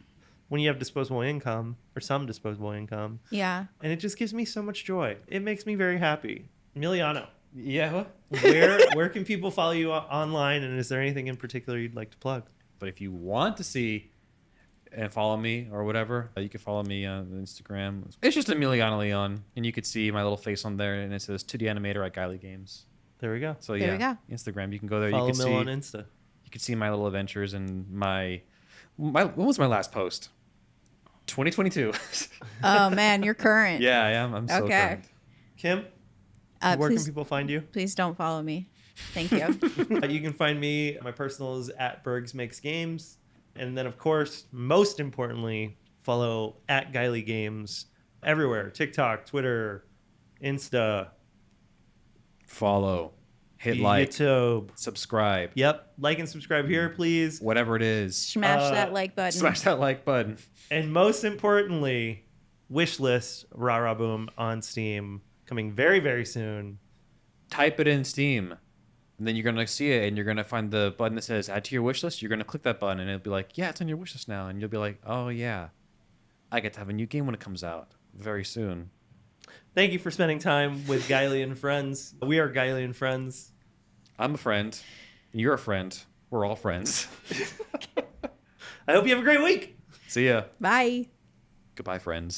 when you have disposable income or some disposable income. Yeah. And it just gives me so much joy. It makes me very happy. Emiliano, Yeah. What? where can people follow you online? And is there anything in particular you'd like to plug? But if you want to see and follow me or whatever, you can follow me on Instagram. It's just Emiliano Leon, and you could see my little face on there, and it says 2D Animator at Gylee Games. There we go. So There yeah, we go. Instagram. You can go there. Follow you can Mil see on Insta. you can see my little adventures and my when was my last post? 2022. Oh man, you're current. Yeah, I am. I'm so Okay. current. Kim, where can Please, people find you? please don't follow me. Thank you. You can find me. My personal is at Bergs Makes Games, and then of course, most importantly, follow at Gylee Games everywhere: TikTok, Twitter, Insta, Follow, hit like, YouTube. subscribe, Yep, like and subscribe here, please. whatever it is. Smash that like button. Smash that like button. And most importantly, wish list Rah Rah Boom on Steam coming very very soon. Type it in Steam. And then you're going to see it, and you're going to find the button that says add to your wish list. You're going to click that button, and it'll be like, yeah, it's on your wish list now. And you'll be like, oh, yeah, I get to have a new game when it comes out very soon. Thank you for spending time with Gylee and Friends. We are Gylee and Friends. I'm a friend. You're a friend. We're all friends. I hope you have a great week. See ya. Bye. Goodbye, friends.